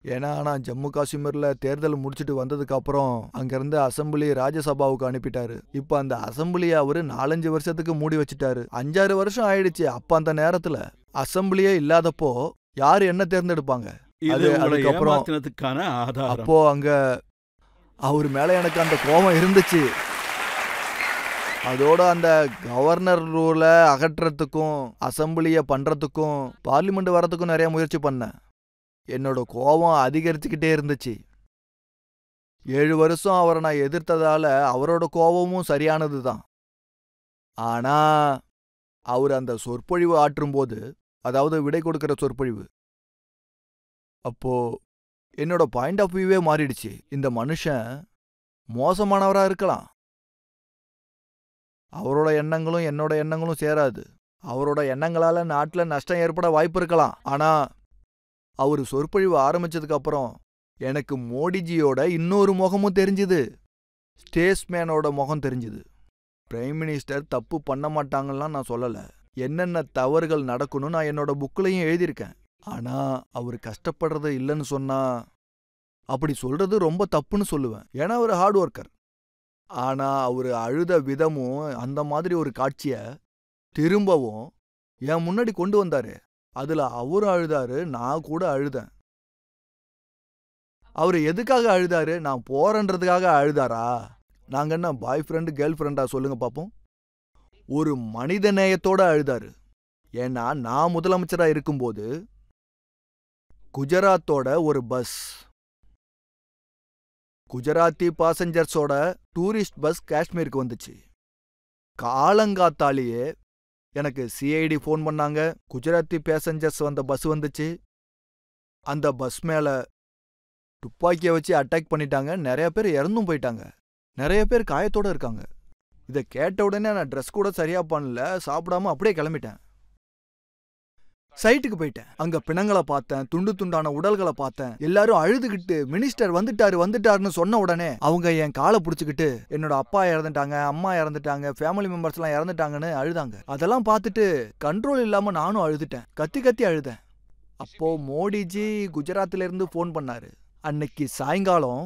ஏன்னா நான் ஜம்மு காஷ்மீர்ல தேர்தல் முடிச்சுட்டு வந்ததுக்கு அப்புறம் அங்கிருந்து அசம்பிளி ராஜ்யசபாவுக்கு அனுப்பிட்டாரு. இப்ப அந்த அசம்பிளியை அவரு 4-5 வருஷத்துக்கு மூடி வச்சுட்டாரு. 5-6 வருஷம் ஆயிடுச்சு. அப்ப அந்த நேரத்துல அசம்பிளியே இல்லாதப்போ யாரு என்ன தேர்ந்தெடுப்பாங்க? அதுக்கப்புறம் அப்போ அங்க அவரு மேல எனக்கு அந்த கோபம் இருந்துச்சு. அதோட அந்த கவர்னர் ரூல அகற்றத்துக்கும் அசம்பிளிய பண்றதுக்கும் பார்லிமெண்ட் வரத்துக்கும் நிறைய முயற்சி பண்ணேன். என்னோட கோபம் அதிகரிச்சுக்கிட்டே இருந்துச்சு. 7 வருஷம் அவரை நான் எதிர்த்ததால அவரோட கோபமும் சரியானது தான். ஆனா அவர் அந்த சொற்பொழிவு ஆற்றும்போது, அதாவது விடை கொடுக்கிற சொற்பொழிவு, அப்போ என்னோட பாயிண்ட் ஆஃப் வியூவே மாறிடுச்சு. இந்த மனுஷன் மோசமானவரா இருக்கலாம், அவரோட எண்ணங்களும் என்னோட எண்ணங்களும் சேராது. அவரோட எண்ணங்களால நாட்டுல நஷ்டம் ஏற்பட வாய்ப்பு இருக்கலாம். ஆனா அவரு சொற்பொழிவு ஆரம்பிச்சதுக்கு அப்புறம் எனக்கு மோடிஜியோட இன்னொரு முகமும் தெரிஞ்சுது. ஸ்டேட்ஸ்மேனோட முகம் தெரிஞ்சுது. பிரைம் மினிஸ்டர் தப்பு பண்ண மாட்டாங்கலாம் நான் சொல்லல. என்னென்ன தவறுகள் நடக்கணும் நான் என்னோட புக்லையும் எழுதியிருக்கேன். ஆனா அவர் கஷ்டப்படுறது இல்லைன்னு சொன்னா அப்படி சொல்றது ரொம்ப தப்புன்னு சொல்லுவேன். ஏன்னா அவர் ஹார்ட் ஒர்க்கர். ஆனா அவரு அழுத விதமும் அந்த மாதிரி ஒரு காட்சிய திரும்பவும் என் முன்னாடி கொண்டு வந்தாரு. அதுல அவரும் அழுதாரு, நான் கூட அழுதேன். அவரு எதுக்காக அழுதாரு? நான் போறேன்றதுக்காக அழுதாரா? நாங்க என்ன பாய் ஃப்ரெண்டு கேர்ள் ஃப்ரெண்டா சொல்லுங்க பாப்போம். ஒரு மனித நேயத்தோட அழுதாரு. ஏன்னா நான் முதலமைச்சரா இருக்கும்போது குஜராத்தோட ஒரு பஸ், குஜராத்தி பாசஞ்சர்ஸோட டூரிஸ்ட் பஸ் காஷ்மீருக்கு வந்துச்சு. காலங்காத்தாலேயே எனக்கு சிஐடி ஃபோன் பண்ணாங்க. குஜராத்தி பேசஞ்சர்ஸ் வந்த பஸ் வந்துச்சு. அந்த பஸ் மேல துப்பாக்கியை வச்சு அட்டாக் பண்ணிட்டாங்க. நிறைய பேர் இறந்தும் போயிட்டாங்க. நிறைய பேர் காயத்தோட இருக்காங்க. இதை கேட்ட உடனே நான் ட்ரெஸ் கூட சரியா பண்ணல, சாப்பிடாம அப்படியே கிளம்பிட்டேன். சைட்டுக்கு போயிட்டேன். அங்க பிணங்களை பார்த்தேன், துண்டு துண்டான உடல்களை பார்த்தேன். எல்லாரும் அழுதுகிட்டு மினிஸ்டர் வந்துட்டாருன்னு சொன்ன உடனே அவங்க என் காலை பிடிச்சிக்கிட்டு என்னோட அப்பா இறந்துட்டாங்க, அம்மா இறந்துட்டாங்க, ஃபேமிலி மெம்பர்ஸ் எல்லாம் இறந்துட்டாங்கன்னு அழுதாங்க. அதெல்லாம் பார்த்துட்டு கண்ட்ரோல் இல்லாம நானும் அழுதுட்டேன். கத்தி கத்தி அழுதேன். அப்போ மோடிஜி குஜராத்ல இருந்து ஃபோன் பண்ணாரு. அன்னைக்கு சாயங்காலம்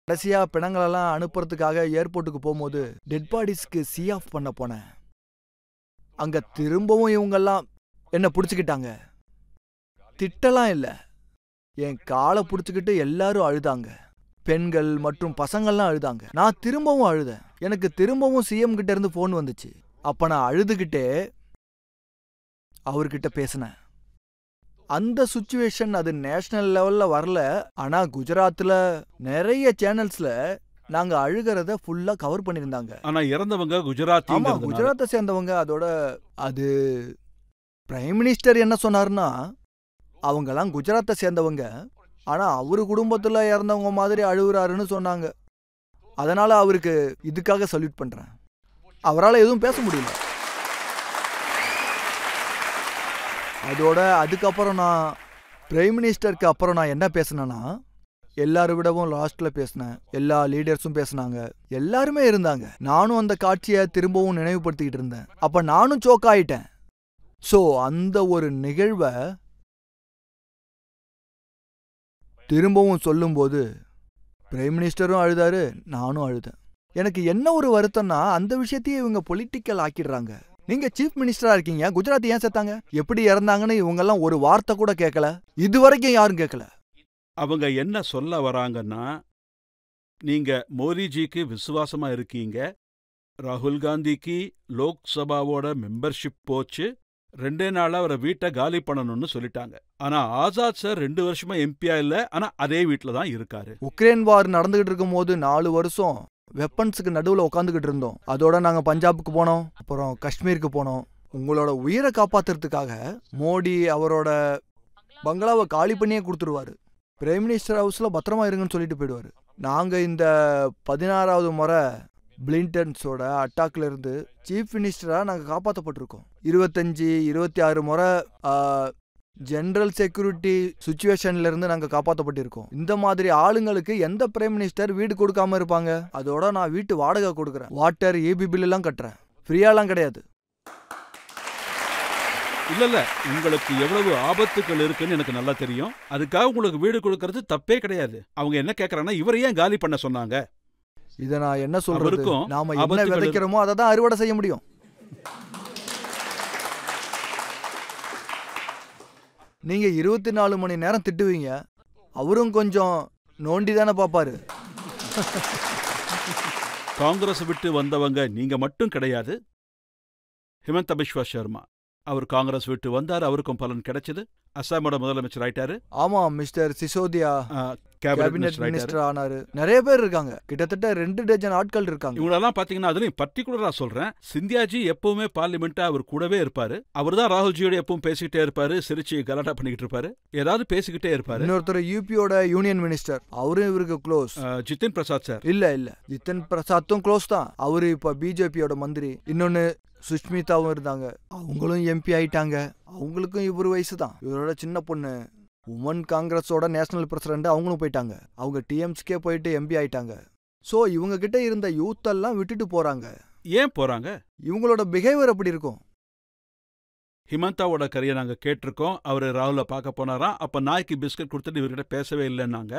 கடைசியா பிணங்களெல்லாம் அனுப்புறதுக்காக ஏர்போர்ட்டுக்கு போகும்போது டெட் பாடிஸ்க்கு சி ஆஃப் பண்ண போனேன். அங்க திரும்பவும் இவங்கெல்லாம் என்ன பிடிச்சிக்கிட்டாங்க. திட்டலாம் இல்ல, என் காலை பிடிச்சிக்கிட்டு எல்லாரும் அழுதாங்க. பெண்கள் மற்றும் பசங்கள்லாம் அழுதாங்க. நான் திரும்பவும் அழுதேன். எனக்கு திரும்பவும் சிஎம் கிட்ட இருந்து போன் வந்துச்சு. அப்ப நான் அழுதுகிட்டே அவர்கிட்ட பேசினேன். அந்த சுச்சுவேஷன் அது நேஷனல் லெவல்ல வரல. ஆனா குஜராத்ல நிறைய சேனல்ஸ்ல நாங்க அழுகிறத ஃபுல்லா கவர் பண்ணிருந்தாங்க. ஆனா இறந்தவங்க குஜராத்தி. ஆமா, குஜராத்தை சேர்ந்தவங்க. அதோட அது பிரைம் மினிஸ்டர் என்ன சொன்னாருன்னா, அவங்கெல்லாம் குஜராத்தை சேர்ந்தவங்க, ஆனா அவரு குடும்பத்துல இறந்தவங்க மாதிரி அழுகுறாருன்னு சொன்னாங்க. அதனால அவருக்கு இதுக்காக சல்யூட் பண்றேன். அவரால் எதுவும் பேச முடியல. அதோட அதுக்கப்புறம் நான் பிரைம் மினிஸ்டருக்கு அப்புறம் நான் என்ன பேசினேன்னா, எல்லாரும் விடவும் லாஸ்ட்ல பேசினேன். எல்லா லீடர்ஸும் பேசினாங்க, எல்லாருமே இருந்தாங்க. நானும் அந்த காட்சியை திரும்பவும் நினைவுபடுத்திக்கிட்டு இருந்தேன். அப்ப நானும் சோக் ஆயிட்டேன். சோ அந்த ஒரு நிகழ்வை திரும்பவும் சொல்லும்போது பிரைம் மினிஸ்டரும் அழுதாரு, நானும் அழுதேன். எனக்கு என்ன ஒரு வருத்தம்னா, அந்த விஷயத்தையே இவங்க பொலிட்டிக்கல் ஆக்கிடுறாங்க. நீங்க சீஃப் மினிஸ்டரா இருக்கீங்க, குஜராத் ஏன் சேர்த்தாங்க, எப்படி இறந்தாங்கன்னு இவங்கெல்லாம் ஒரு வார்த்தை கூட கேட்கல. இதுவரைக்கும் யாரும் கேட்கல. அவங்க என்ன சொல்ல வராங்கன்னா, நீங்க மோடிஜிக்கு விசுவாசமா இருக்கீங்க, ராகுல் காந்திக்கு லோக்சபாவோட மெம்பர்ஷிப் போச்சு, 2 நாளா அவரை வீட்டை காலி பண்ணணும்னு சொல்லிட்டாங்க. ஆனா ஆசாத் சார் 2 வருஷமா எம்பியா இல்ல, ஆனா அதே வீட்டில் தான் இருக்காரு. உக்ரைன் வார் நடந்துகிட்டு இருக்கும் போது 4 வருஷம் வெப்பன்ஸுக்கு நடுவில் உட்காந்துக்கிட்டு இருந்தோம். அதோட நாங்க பஞ்சாபுக்கு போனோம், அப்புறம் காஷ்மீருக்கு போனோம். உங்களோட உயிரை காப்பாத்துறதுக்காக மோடி அவரோட பங்களாவை காலி பண்ணியே கொடுத்துருவாரு. பிரைம் மினிஸ்டர் ஹவுஸ்ல பத்திரமா இருங்கன்னு சொல்லிட்டு போயிடுவாரு. நாங்க இந்த 16வது முறை பிளின்டன்ஸோட அட்டாக்ல இருந்து சீஃப் மினிஸ்டரா நாங்க காப்பாற்றப்பட்டிருக்கோம். 25-26 முறை ஜெனரல் செக்யூரிட்டி சுச்சுவேஷன்ல இருந்து நாங்க காப்பாற்றப்பட்டிருக்கோம். இந்த மாதிரி ஆளுங்களுக்கு எந்த பிரைம் மினிஸ்டர் வீடு கொடுக்காம இருப்பாங்க? அதோட நான் வீட்டு வாடகை கொடுக்குறேன், வாட்டர் ஏபி பில் எல்லாம் கட்டுறேன், ஃப்ரீயாலாம் கிடையாது. இல்ல உங்களுக்கு எவ்வளவு ஆபத்துக்கள் இருக்குன்னு எனக்கு நல்லா தெரியும். அதுக்காக உங்களுக்கு வீடு கொடுக்கறது தப்பே கிடையாது. அவங்க என்ன கேட்கறாங்கன்னா, இவரை ஏன் காலி பண்ண சொன்னாங்க? இதை நான் என்ன சொல்றது, நாம என்ன விதைக்கிறோமோ அதை தான் அறுவடை செய்ய முடியும். நீங்க 24 மணி நேரம் திட்டுவீங்க, அவரும் கொஞ்சம் நோண்டி தானே பாப்பாரு. காங்கிரஸ் விட்டு வந்தவங்க நீங்க மட்டும் கிடையாது. ஹிமந்த பிஸ்வா சர்மா அவர் காங்கிரஸ் விட்டு வந்தார், அவருக்கும் பலன் கிடைச்சது. அசாமோட முதலமைச்சர் ஆயிட்டாரு. ஆமா, மிஸ்டர் சிசோதியா. கேபினெட் மினிஸ்டர் ஆனாரு. நிறைய பேர் இருக்காங்க, கிட்டத்தட்ட 2 டஜன் ஆட்கள் இருக்காங்க. இவங்களெல்லாம் பாத்தீங்கன்னா அதுலயும் பர்டிகுலரா சொல்றேன், சிந்தியாஜி எப்பவுமே பார்லிமெண்ட் அவர் கூடவே இருப்பாரு. அவர் தான் ராகுல்ஜியோட எப்பவும் பேசிக்கிட்டே இருப்பாரு, சிரிச்சு கலாட்டா பண்ணிக்கிட்டு இருப்பாரு, ஏதாவது பேசிக்கிட்டே இருப்பாரு. இன்னொருத்தர் யூபியோட யூனியன் மினிஸ்டர், அவரும் இவருக்கு க்ளோஸ். ஜிதின் பிரசாத் சார். இல்ல ஜிதன் பிரசாத்தும் க்ளோஸ் தான், அவரு இப்ப பிஜேபியோட மந்திரி. இன்னொன்னு சுஷ்மிதாவும் இருந்தாங்க, அவங்களும் எம்பி ஆயிட்டாங்க. அவங்களுக்கும் இவரு வயசு தான். இவரோட சின்ன பொண்ணு உமன் காங்கிரஸோட நேஷனல் பிரசிடண்ட், அவங்களும் போயிட்டாங்க. அவங்க டிஎம்ஸ்கே போயிட்டு எம்பி ஆயிட்டாங்க. ஸோ இவங்க கிட்ட இருந்த யூத் எல்லாம் விட்டுட்டு போறாங்க. ஏன் போறாங்க? இவங்களோட பிஹேவியர் அப்படி இருக்கும். ஹிமந்தாவோட கதையை நாங்க கேட்டிருக்கோம். அவரு ராகுல பார்க்க போனாராம். அப்ப நாய்க்கு பிஸ்கட் கொடுத்துட்டு இவர்கிட்ட பேசவே இல்லைன்னாங்க.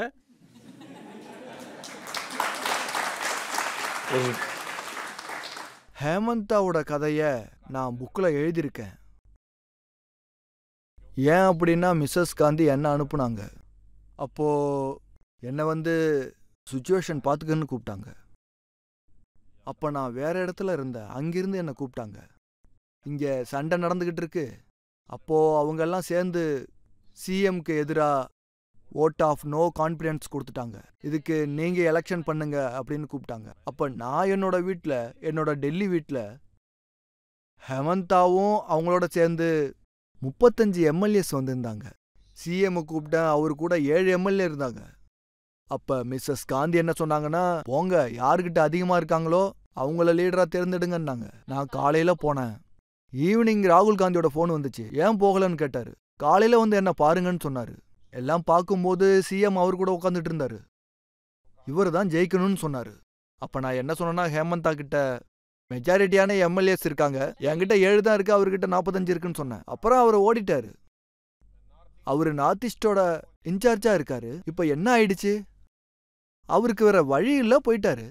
ஹேமந்தாவோட கதைய நான் புக்ல எழுதியிருக்கேன். ஏன் அப்படின்னா மிஸ்ஸஸ் காந்தி என்ன அனுப்புனாங்க. அப்போ என்னை சுச்சுவேஷன் பார்த்துக்கன்னு கூப்பிட்டாங்க. அப்போ நான் வேற இடத்துல இருந்தேன், அங்கிருந்து என்னை கூப்பிட்டாங்க. இங்கே சண்டை நடந்துக்கிட்டு இருக்கு. அப்போ அவங்கெல்லாம் சேர்ந்து சிஎம்க்கு எதிராக ஓட் ஆஃப் நோ கான்ஃபிடன்ஸ் கொடுத்துட்டாங்க. இதுக்கு நீங்க எலெக்ஷன் பண்ணுங்க அப்படின்னு கூப்பிட்டாங்க. அப்போ நான் என்னோட வீட்டில், என்னோட டெல்லி வீட்டில் ஹேமந்தாவும் அவங்களோட சேர்ந்து 35 எம்எல்ஏஸ் வந்திருந்தாங்க. சிஎம் கூப்பிட்டேன், அவர் கூட 7 எம்எல்ஏ இருந்தாங்க. அப்ப மிஸ்ஸஸ் காந்தி என்ன சொன்னாங்கன்னா, போங்க யாருக்கிட்ட அதிகமா இருக்காங்களோ அவங்கள லீடரா தேர்ந்தெடுங்கன்னாங்க. நான் காலையில போனேன். ஈவினிங் ராகுல் காந்தியோட போன் வந்துச்சு. ஏன் போகலன்னு கேட்டாரு. காலையில என்ன பாருங்கன்னு சொன்னாரு. எல்லாம் பார்க்கும்போது சிஎம் அவர் கூட உட்காந்துட்டு இருந்தாரு. இவர் தான் ஜெயிக்கணும்னு சொன்னாரு. அப்ப நான் என்ன சொன்னேன்னா, ஹேமந்தா கிட்ட மெஜாரிட்டியான எம்எல்ஏஸ் இருக்காங்க, என்கிட்ட 7 தான் இருக்கு, அவர்கிட்ட 45 இருக்குன்னு சொன்னேன். அப்புறம் அவர் ஓடிட்டாரு. அவரு நார்த் ஈஸ்டோட இன்சார்ஜா இருக்காரு. இப்ப என்ன ஆயிடுச்சு, அவருக்கு வேற வழி இல்ல, போயிட்டாரு.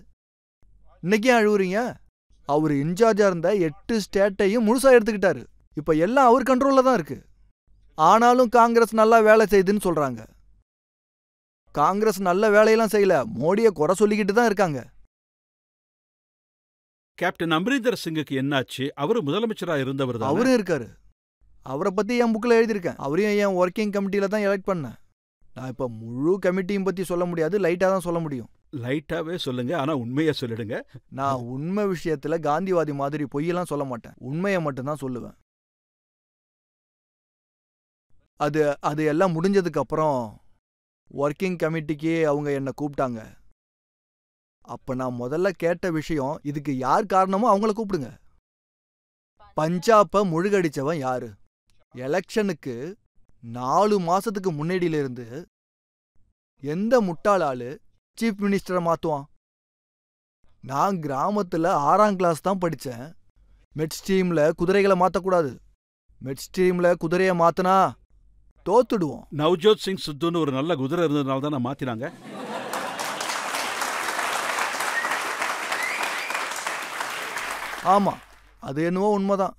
இன்னைக்கு ஏன் அழுவுறீங்க? அவரு இன்சார்ஜா இருந்த 8 ஸ்டேட்டையும் முழுசா எடுத்துக்கிட்டாரு. இப்ப எல்லாம் அவர் கண்ட்ரோல்ல தான் இருக்கு. ஆனாலும் காங்கிரஸ் நல்லா வேலை செய்யுதுன்னு சொல்றாங்க. காங்கிரஸ் நல்ல வேலையெல்லாம் செய்யல, மோடியை குறை சொல்லிக்கிட்டு தான் இருக்காங்க. கேப்டன் அமரீந்தர் சிங்குக்கு என்னாச்சு? அவரு முதலமைச்சரா இருந்தவர் தான். அவரும் இருக்காரு. அவரை பத்தி என் புக்ல எழுதியிருக்கேன். அவரையும் என் ஒர்க்கிங் கமிட்டியில தான் எலெக்ட் பண்ணேன். நான் இப்ப முழு கமிட்டியும் பத்தி சொல்ல முடியாது, லைட்டா தான் சொல்ல முடியும். லைட்டாவே சொல்லுங்க, ஆனா உண்மையை சொல்லிடுங்க. நான் உண்மை விஷயத்துல காந்திவாதி மாதிரி பொய்யெல்லாம் சொல்ல மாட்டேன், உண்மையை மட்டும்தான் சொல்லுவேன். அது எல்லாம் முடிஞ்சதுக்கு அப்புறம் ஒர்க்கிங் கமிட்டிக்கு அவங்க என்ன கூப்பிட்டாங்க. அப்ப நான் முதல்ல கேட்ட விஷயம், இதுக்கு யார் காரணமோ அவங்கள கூப்பிடுங்க. பஞ்சாபை முழுகடிச்சவன் யாரு? எலெக்ஷனுக்கு 4 மாசத்துக்கு முன்னாடியில இருந்து எந்த முட்டாளாளு சீஃப் மினிஸ்டரை மாத்துவான்? நான் கிராமத்துல 6ஆம் கிளாஸ் தான் படிச்சேன். மெட் ஸ்ட்ரீம்ல குதிரைகளை மாத்தக்கூடாது. மெட் ஸ்ட்ரீம்ல குதிரையை மாத்தினா தோத்துடுவோம். நவ்ஜோத் சிங் சித்துன்னு ஒரு நல்ல குதிரை இருந்ததுனால தான் நான் மாத்தினாங்க. ஆமா, அது என்னவோ உண்மைதான்.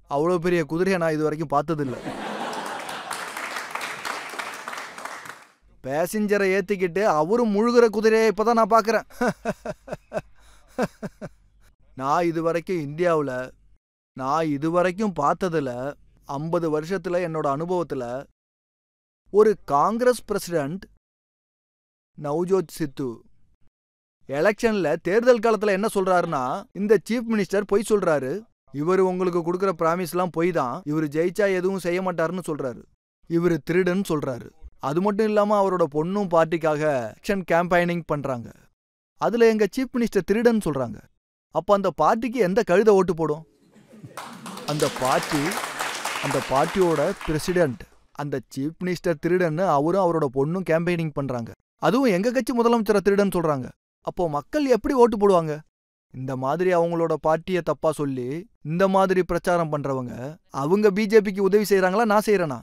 அவ்வளோ பெரிய குதிரையை நான் இது வரைக்கும் பார்த்ததில்லை. பேசஞ்சரை ஏத்திக்கிட்டு அவரும் முழுகிற குதிரையை இப்பதான் நான் பார்க்கறேன். நான் இதுவரைக்கும் இந்தியாவில் பார்த்ததுல 50 வருஷத்துல என்னோட அனுபவத்துல ஒரு காங்கிரஸ் பிரசிடென்ட் நவ்ஜோத் சித்து எலெக்ஷன்ல தேர்தல் காலத்துல என்ன சொல்றாருன்னா, இந்த சீஃப் மினிஸ்டர் பொய் சொல்றாரு, இவர் உங்களுக்கு கொடுக்குற பிராமிஸ்லாம் பொய் தான், இவர் ஜெயிச்சா எதுவும் செய்ய மாட்டாருன்னு சொல்றாரு, இவர் திருடன் சொல்றாரு. அது மட்டும் இல்லாம அவரோட பொண்ணும் பார்ட்டிக்காக எலெக்ஷன் கேம்பெயினிங் பண்றாங்க. அதுல எங்க சீஃப் மினிஸ்டர் திருடன் சொல்றாங்க. அப்ப அந்த பார்ட்டிக்கு எந்த கழுத ஓட்டு போடும்? அந்த பார்ட்டியோட பிரசிடென்ட், அந்த சீஃப் மினிஸ்டர் திருடன்னு அவரும் அவரோட பொண்ணும் கேம்பெயினிங் பண்றாங்க. அதுவும் எங்க கட்சி முதலமைச்சரை திருடன் சொல்றாங்க. அப்போ மக்கள் எப்படி ஓட்டு போடுவாங்க? இந்த மாதிரி அவங்களோட பார்ட்டியை தப்பா சொல்லி இந்த மாதிரி பிரச்சாரம் பண்றவங்க அவங்க பிஜேபிக்கு உதவி செய்யறாங்களா, நான் செய்யறேனா?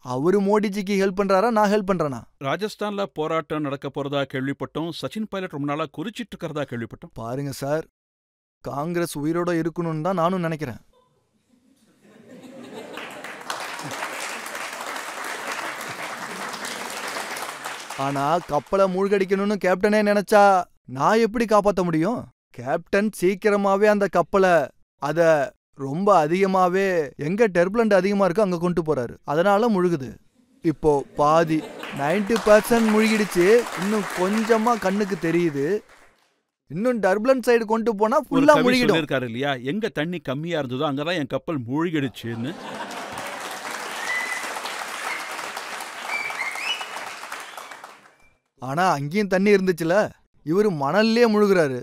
அவரு மோடிஜிக்கு ஹெல்ப் பண்றாரா, நான் ஹெல்ப் பண்றேனா? ராஜஸ்தான்ல போராட்டம் நடக்க போறதா கேள்விப்பட்டோம். சச்சின் பைலட் ரொம்ப நாளா குறிச்சிட்டு இருக்கிறதா கேள்விப்பட்டோம். பாருங்க சார், காங்கிரஸ் உயிரோட இருக்கணும்னு தான் நானும் நினைக்கிறேன். ஆனா கப்பலை மூழ்கடிக்கணும்னு கேப்டனே நினைச்சா நான் எப்படி காப்பாற்ற முடியும்? கேப்டன் சீக்கிரமாவே அந்த கப்பலை ரொம்ப அதிகமாவே எங்க டெர்புலண்ட் அதிகமா இருக்கோ அங்க கொண்டு போறாரு, அதனால முழுகுது. இப்போ பாதி 90% முழுகிடுச்சு. இன்னும் கொஞ்சமா கண்ணுக்கு தெரியுது. இன்னும் டர்புலன்ட் சைடு கொண்டு போனா ஒரு ஃபுல்லா கவி முழுகிடும். சொல்லியிருக்காரு இல்லையா, எங்க தண்ணி கம்மியா இருந்ததோ அங்கதான் என் கப்பல் மூழ்கிடுச்சுன்னு. ஆனா அங்கேயும் தண்ணி இருந்துச்சுல, இவரு மணல்லே முழுகுறாரு.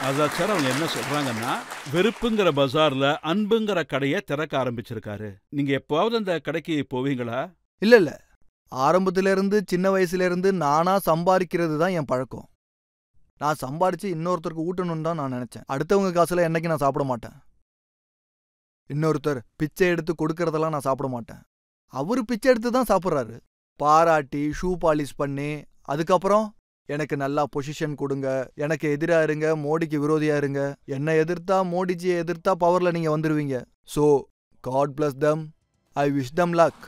அதான் சார் அவங்க என்ன சொல்றாங்கன்னா, வெறுப்புங்கிற பஜார்ல அன்புங்கிற கடையை திறக்க ஆரம்பிச்சிருக்காரு. நீங்க எப்பாவது அந்த கடைக்கு போவீங்களா? இல்ல இல்ல, ஆரம்பத்துல இருந்து சின்ன வயசுல இருந்து நானா சம்பாதிக்கிறது தான் என் பழக்கம். நான் சம்பாதிச்சு இன்னொருத்தருக்கு ஊட்டணும்னு தான் நான் நினைச்சேன். அடுத்தவங்க காசுல என்னைக்கு நான் சாப்பிட மாட்டேன். இன்னொருத்தர் பிச்சை எடுத்து கொடுக்கறதெல்லாம் நான் சாப்பிட மாட்டேன். அவரு பிச்சை எடுத்து தான் சாப்பிட்றாரு. பாராட்டி ஷூ பாலிஷ் பண்ணி, அதுக்கப்புறம் எனக்கு நல்லா பொசிஷன் கொடுங்க, எனக்கு எதிரா இருங்க, மோடிக்கு விரோதியா இருங்க, என்னை எதிர்த்தா மோடிஜியை எதிர்த்தா பவர்ல நீங்க வந்துருவீங்க. So God bless them, I wish them luck.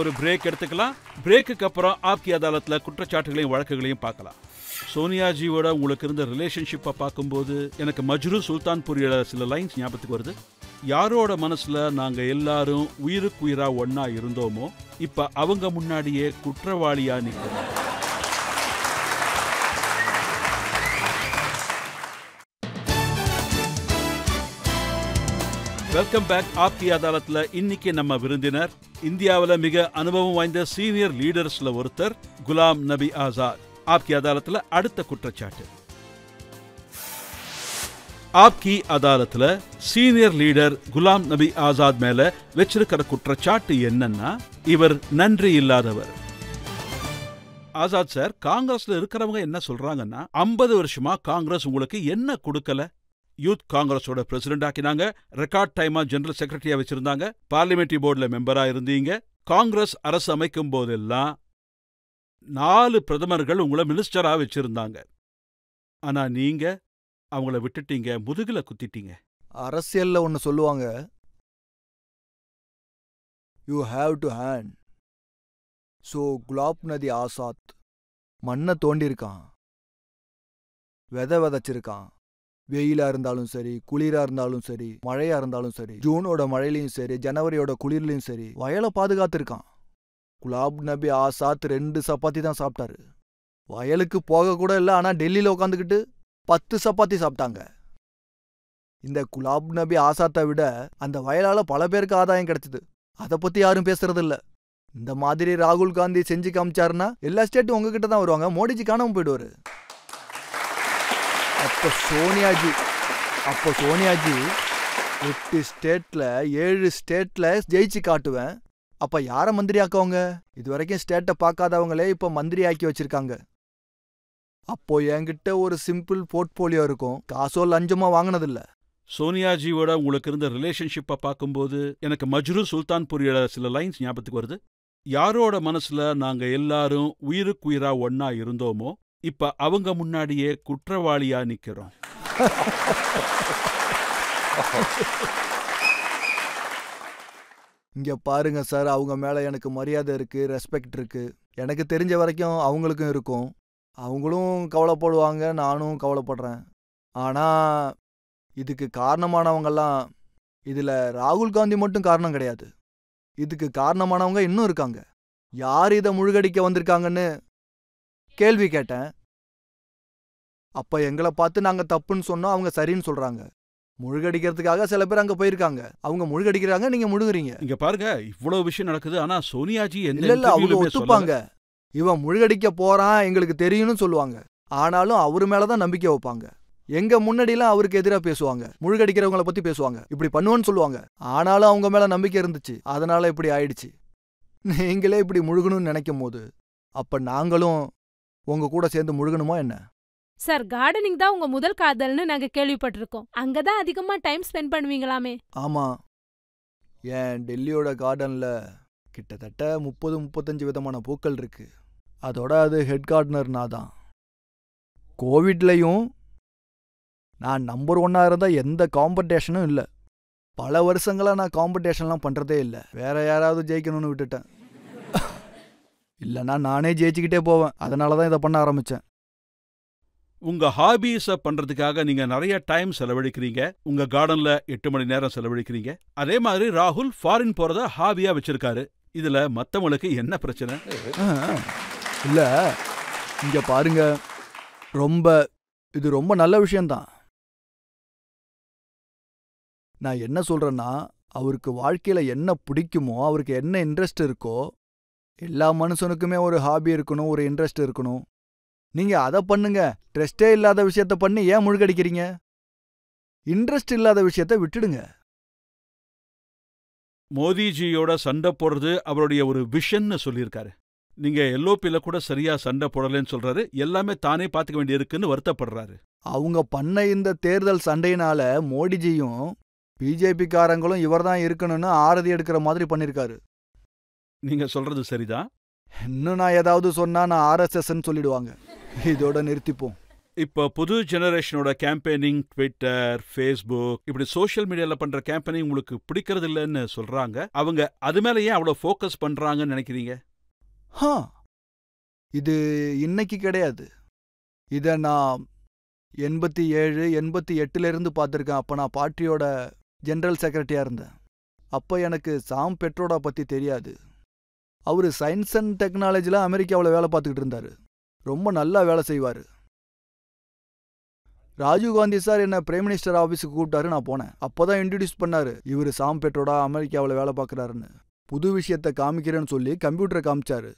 ஒரு பிரேக் எடுத்துக்கலாம். பிரேக்குக்கு அப்புறம் ஆப்கி அதாலத்ல குற்றச்சாட்டுகளையும் வழக்குகளையும் பார்க்கலாம். சோனியாஜியோட உங்களுக்கு இருந்த ரிலேஷன்ஷிப்பை பார்க்கும்போது எனக்கு மஜ்ரு சுல்தான்புரியோட சில லைன்ஸ் ஞாபகத்துக்கு வருது. யாரோட மனசுல நாங்க எல்லாரும் உயிருக்கு உயிரா ஒன்னா இருந்தோமோ இப்ப அவங்க முன்னாடியே குற்றவாளியா நிற்கிறோம். Welcome back. ஆப்கி அதாலத்ல இன்னைக்கு நம்ம விருந்தினர் இந்தியாவில் மிக அனுபவம் வாய்ந்த சீனியர் லீடர்ஸ்ல ஒருத்தர் குலாம் நபி ஆசாத். ஆப்கி அதாலத்ல அடுத்த குற்றச்சாட்டு. ஆப்கி அதாலத்ல சீனியர் லீடர் குலாம் நபி ஆசாத் மேல வச்சிருக்கிற குற்றச்சாட்டு என்னன்னா, இவர் நன்றி இல்லாதவர். ஆசாத் சார், காங்கிரஸ்ல இருக்கிறவங்க என்ன சொல்றாங்கன்னா, 50 வருஷமா காங்கிரஸ் உங்களுக்கு என்ன கொடுக்கல? யூத் காங்கிரஸோட பிரசிடென்ட் ஆக்கினாங்க, ரெக்கார்ட் டைமா ஜெனரல் செக்ரட்டரியா வச்சிருந்தாங்க, பார்லிமெண்டரி போர்டுல மெம்பரா இருந்தீங்க. காங்கிரஸ் அரசு அமைக்கும் போதெல்லாம் 4 பிரதமர்கள் உங்களை மினிஸ்டரா வச்சிருந்தாங்க. ஆனா நீங்க அவங்கள விட்டுட்டீங்க, முதுகுல குத்திட்டீங்க. அரசியல்ல ஒன்னு சொல்லுவாங்க, you have to hand. So Ghulam Nabi Azad மண்ணை தோண்டியிருக்கான், விதை விதைச்சிருக்கான். வெயிலா இருந்தாலும் சரி, குளிரா இருந்தாலும் சரி, மழையா இருந்தாலும் சரி, ஜூனோட மழையிலையும் சரி, ஜனவரியோட குளிர்லையும் சரி, வயலை பாதுகாத்திருக்கான். குலாம் நபி ஆசாத் 2 சப்பாத்தி தான் சாப்பிட்டாரு. வயலுக்கு போக கூட இல்லை, ஆனா டெல்லியில உட்காந்துக்கிட்டு 10 சப்பாத்தி சாப்பிட்டாங்க. இந்த குலாம் நபி ஆசாத்தை விட அந்த வயலால பல பேருக்கு ஆதாயம் கிடைச்சது. அதை பத்தி யாரும் பேசுறது இல்ல. இந்த மாதிரி ராகுல் காந்தி செஞ்சு காமிச்சாருன்னா எல்லா ஸ்டேட்டும் உங்ககிட்ட தான் வருவாங்க, மோடிஜி காணாம போயிடுவாரு. அப்போ சோனியாஜி 8 ஸ்டேட்ல 7 ஸ்டேட்ல ஜெயிச்சு காட்டுவேன். அப்ப யார மந்திரி ஆக்குவாங்க? இது வரைக்கும் ஸ்டேட்டை பார்க்காதவங்களே இப்ப மந்திரி ஆக்கி வச்சிருக்காங்க. அப்போ என்கிட்ட ஒரு சிம்பிள் போர்ட்போலியோ இருக்கும், காசோ லஞ்சமா வாங்கினதில்ல. சோனியாஜியோட உங்களுக்கு இருந்த ரிலேஷன்ஷிப்பை பார்க்கும்போது எனக்கு மஜ்ரு சுல்தான்புரியோட சில லைன்ஸ் ஞாபகத்துக்கு வருது. யாரோட மனசுல நாங்க எல்லாரும் உயிருக்கு உயிரா ஒன்னா இருந்தோமோ இப்ப அவங்க முன்னாடியே குற்றவாளியா நிக்கிறோம். இங்க பாருங்க சார், அவங்க மேல எனக்கு மரியாதை இருக்கு, ரெஸ்பெக்ட் இருக்கு. எனக்கு தெரிஞ்ச வரைக்கும் அவங்களுக்கும் இருக்கும். அவங்களும் கவலைப்படுவாங்க, நானும் கவலைப்படுறேன். ஆனா இதுக்கு காரணமானவங்கெல்லாம் இதுல ராகுல் காந்தி மட்டும் காரணம் கிடையாது. இதுக்கு காரணமானவங்க இன்னும் இருக்காங்க. யார் இதை முழுகடிக்க வந்திருக்காங்கன்னு கேள்வி கேட்டேன். அப்ப எங்களை பார்த்து நாங்க தப்புன்னு சொன்னோம், அவங்க சரின்னு சொல்றாங்க. முழுகடிக்கிறதுக்காக சில பேர் அங்க போயிருக்காங்க. அவங்க முழுகடிக்கிறாங்க, நீங்க முழுகுறீங்க. இங்க பாருங்க, இவ்வளவு விஷயம் நடக்குது. ஆனா சோனியாஜி இல்ல அவங்க ஒத்துப்பாங்க. இவன் முழுகடிக்க போறான் எங்களுக்கு தெரியும்னு சொல்லுவாங்க. ஆனாலும் அவரு மேலதான் நம்பிக்கை வைப்பாங்க. எங்க முன்னாடிலாம் அவருக்கு எதிராக பேசுவாங்க, முழுகடிக்கிறவங்களை பத்தி பேசுவாங்க, இப்படி பண்ணுவோன்னு சொல்லுவாங்க. ஆனாலும் அவங்க மேல நம்பிக்கை இருந்துச்சு, அதனால இப்படி ஆயிடுச்சு. நீங்களே இப்படி முழுகணும்னு நினைக்கும் போது அப்ப நாங்களும் உங்க கூட சேர்ந்து முழுகணுமா என்ன? சார், கார்டனிங் தான் உங்க முதல் காதல்னு நாங்க கேள்விப்பட்டிருக்கோம். அங்கதான் அதிகமா டைம் ஸ்பெண்ட் பண்ணுவீங்களாமே? ஆமா, ஏன் டெல்லியோட கார்டன்ல கிட்டத்தட்ட 30-35 விதமான பூக்கள் இருக்கு. அதோட அது ஹெட் கார்டனர் நான் தான். கோவிட்லையும் நான் நம்பர் 1 இருந்தா எந்த காம்படிஷனும் இல்லை. பல வருஷங்களா நான் காம்படிஷன்லாம் பண்றதே இல்லை. வேற யாராவது ஜெயிக்கணும்னு விட்டுட்டேன். இல்லைன்னா நானே ஜெயிச்சுக்கிட்டே போவேன். அதனால தான் இதை பண்ண ஆரம்பிச்சேன். உங்க ஹாபீஸ பண்றதுக்காக நீங்க நிறைய டைம் செலவழிக்கிறீங்க. உங்க கார்டன்ல 8 மணி நேரம் செலவழிக்கிறீங்க. அதே மாதிரி ராகுல் ஃபாரின் போறத ஹாபியா வச்சிருக்காரு. இதுல மத்தவங்களுக்கு என்ன பிரச்சனை? இல்ல, இங்க பாருங்க, இது ரொம்ப நல்ல விஷயம்தான். நான் என்ன சொல்றேன்னா, அவருக்கு வாழ்க்கையில என்ன பிடிக்குமோ, அவருக்கு என்ன இன்ட்ரெஸ்ட் இருக்கோ, எல்லா மனுஷனுக்குமே ஒரு ஹாபி இருக்கணும், ஒரு இன்ட்ரெஸ்ட் இருக்கணும். நீங்க அதை பண்ணுங்க. ட்ரெஸ்டே இல்லாத விஷயத்த பண்ணி ஏன் முழுகடிக்கிறீங்க? இன்ட்ரெஸ்ட் இல்லாத விஷயத்த விட்டுடுங்க. மோதிஜியோட சண்டை போடுறது அவருடைய ஒரு விஷன்னு சொல்லியிருக்காரு. நீங்க எல்ஓபில கூட சரியா சண்டை போடலன்னு சொல்றாரு. எல்லாமே தானே பாத்துக்க வேண்டியிருக்குன்னு வருத்தப்படுறாரு. அவங்க பண்ண இந்த தேர்தல் சண்டையினால மோடிஜியும் பிஜேபிக்காரங்களும் இவர்தான் இருக்கணும்னு ஆரதி எடுக்கிற மாதிரி பண்ணிருக்காரு. நீங்க சொல்றது சரிதான். இன்னும் நான் ஏதாவது சொன்னா நான் ஆர்எஸ்எஸ்ன்னு சொல்லிடுவாங்க. இதோட நிறுத்திப்போம். இப்ப புது ஜெனரேஷனோட கேம்பெயினிங், ட்விட்டர், ஃபேஸ்புக், இப்படி சோஷியல் மீடியால பண்ற கேம்பெயினிங் உங்களுக்கு பிடிக்கிறது இல்லைன்னு சொல்றாங்க. அவங்க அது மேல ஏன் அவ்வளவு ஃபோக்கஸ் பண்றாங்கன்னு நினைக்கிறீங்க? இது இன்னைக்கு கிடையாது. இத நான் 87, 88 இருந்து பார்த்துருக்கேன். அப்ப நான் பார்ட்டியோட ஜெனரல் செக்ரட்டரியா இருந்தேன். அப்ப எனக்கு சாம் பெட்ரோடா பத்தி தெரியாது. அவரு சயின்ஸ் அண்ட் டெக்னாலஜில அமெரிக்காவில் வேலை பார்த்துக்கிட்டு இருந்தாரு. ரொம்ப நல்லா வேலை செய்வாரு. ராஜீவ்காந்தி சார் என்ன பிரைம் மினிஸ்டர் ஆஃபீஸுக்கு கூப்பிட்டாரு. நான் போனேன். அப்போதான் இன்ட்ரடியூஸ் பண்ணாரு, இவர் சாம் பெட்ரோடா அமெரிக்காவில் வேலை பார்க்குறாருன்னு. புது விஷயத்த காமிக்கிறேன்னு சொல்லி கம்ப்யூட்டரை காமிச்சாரு.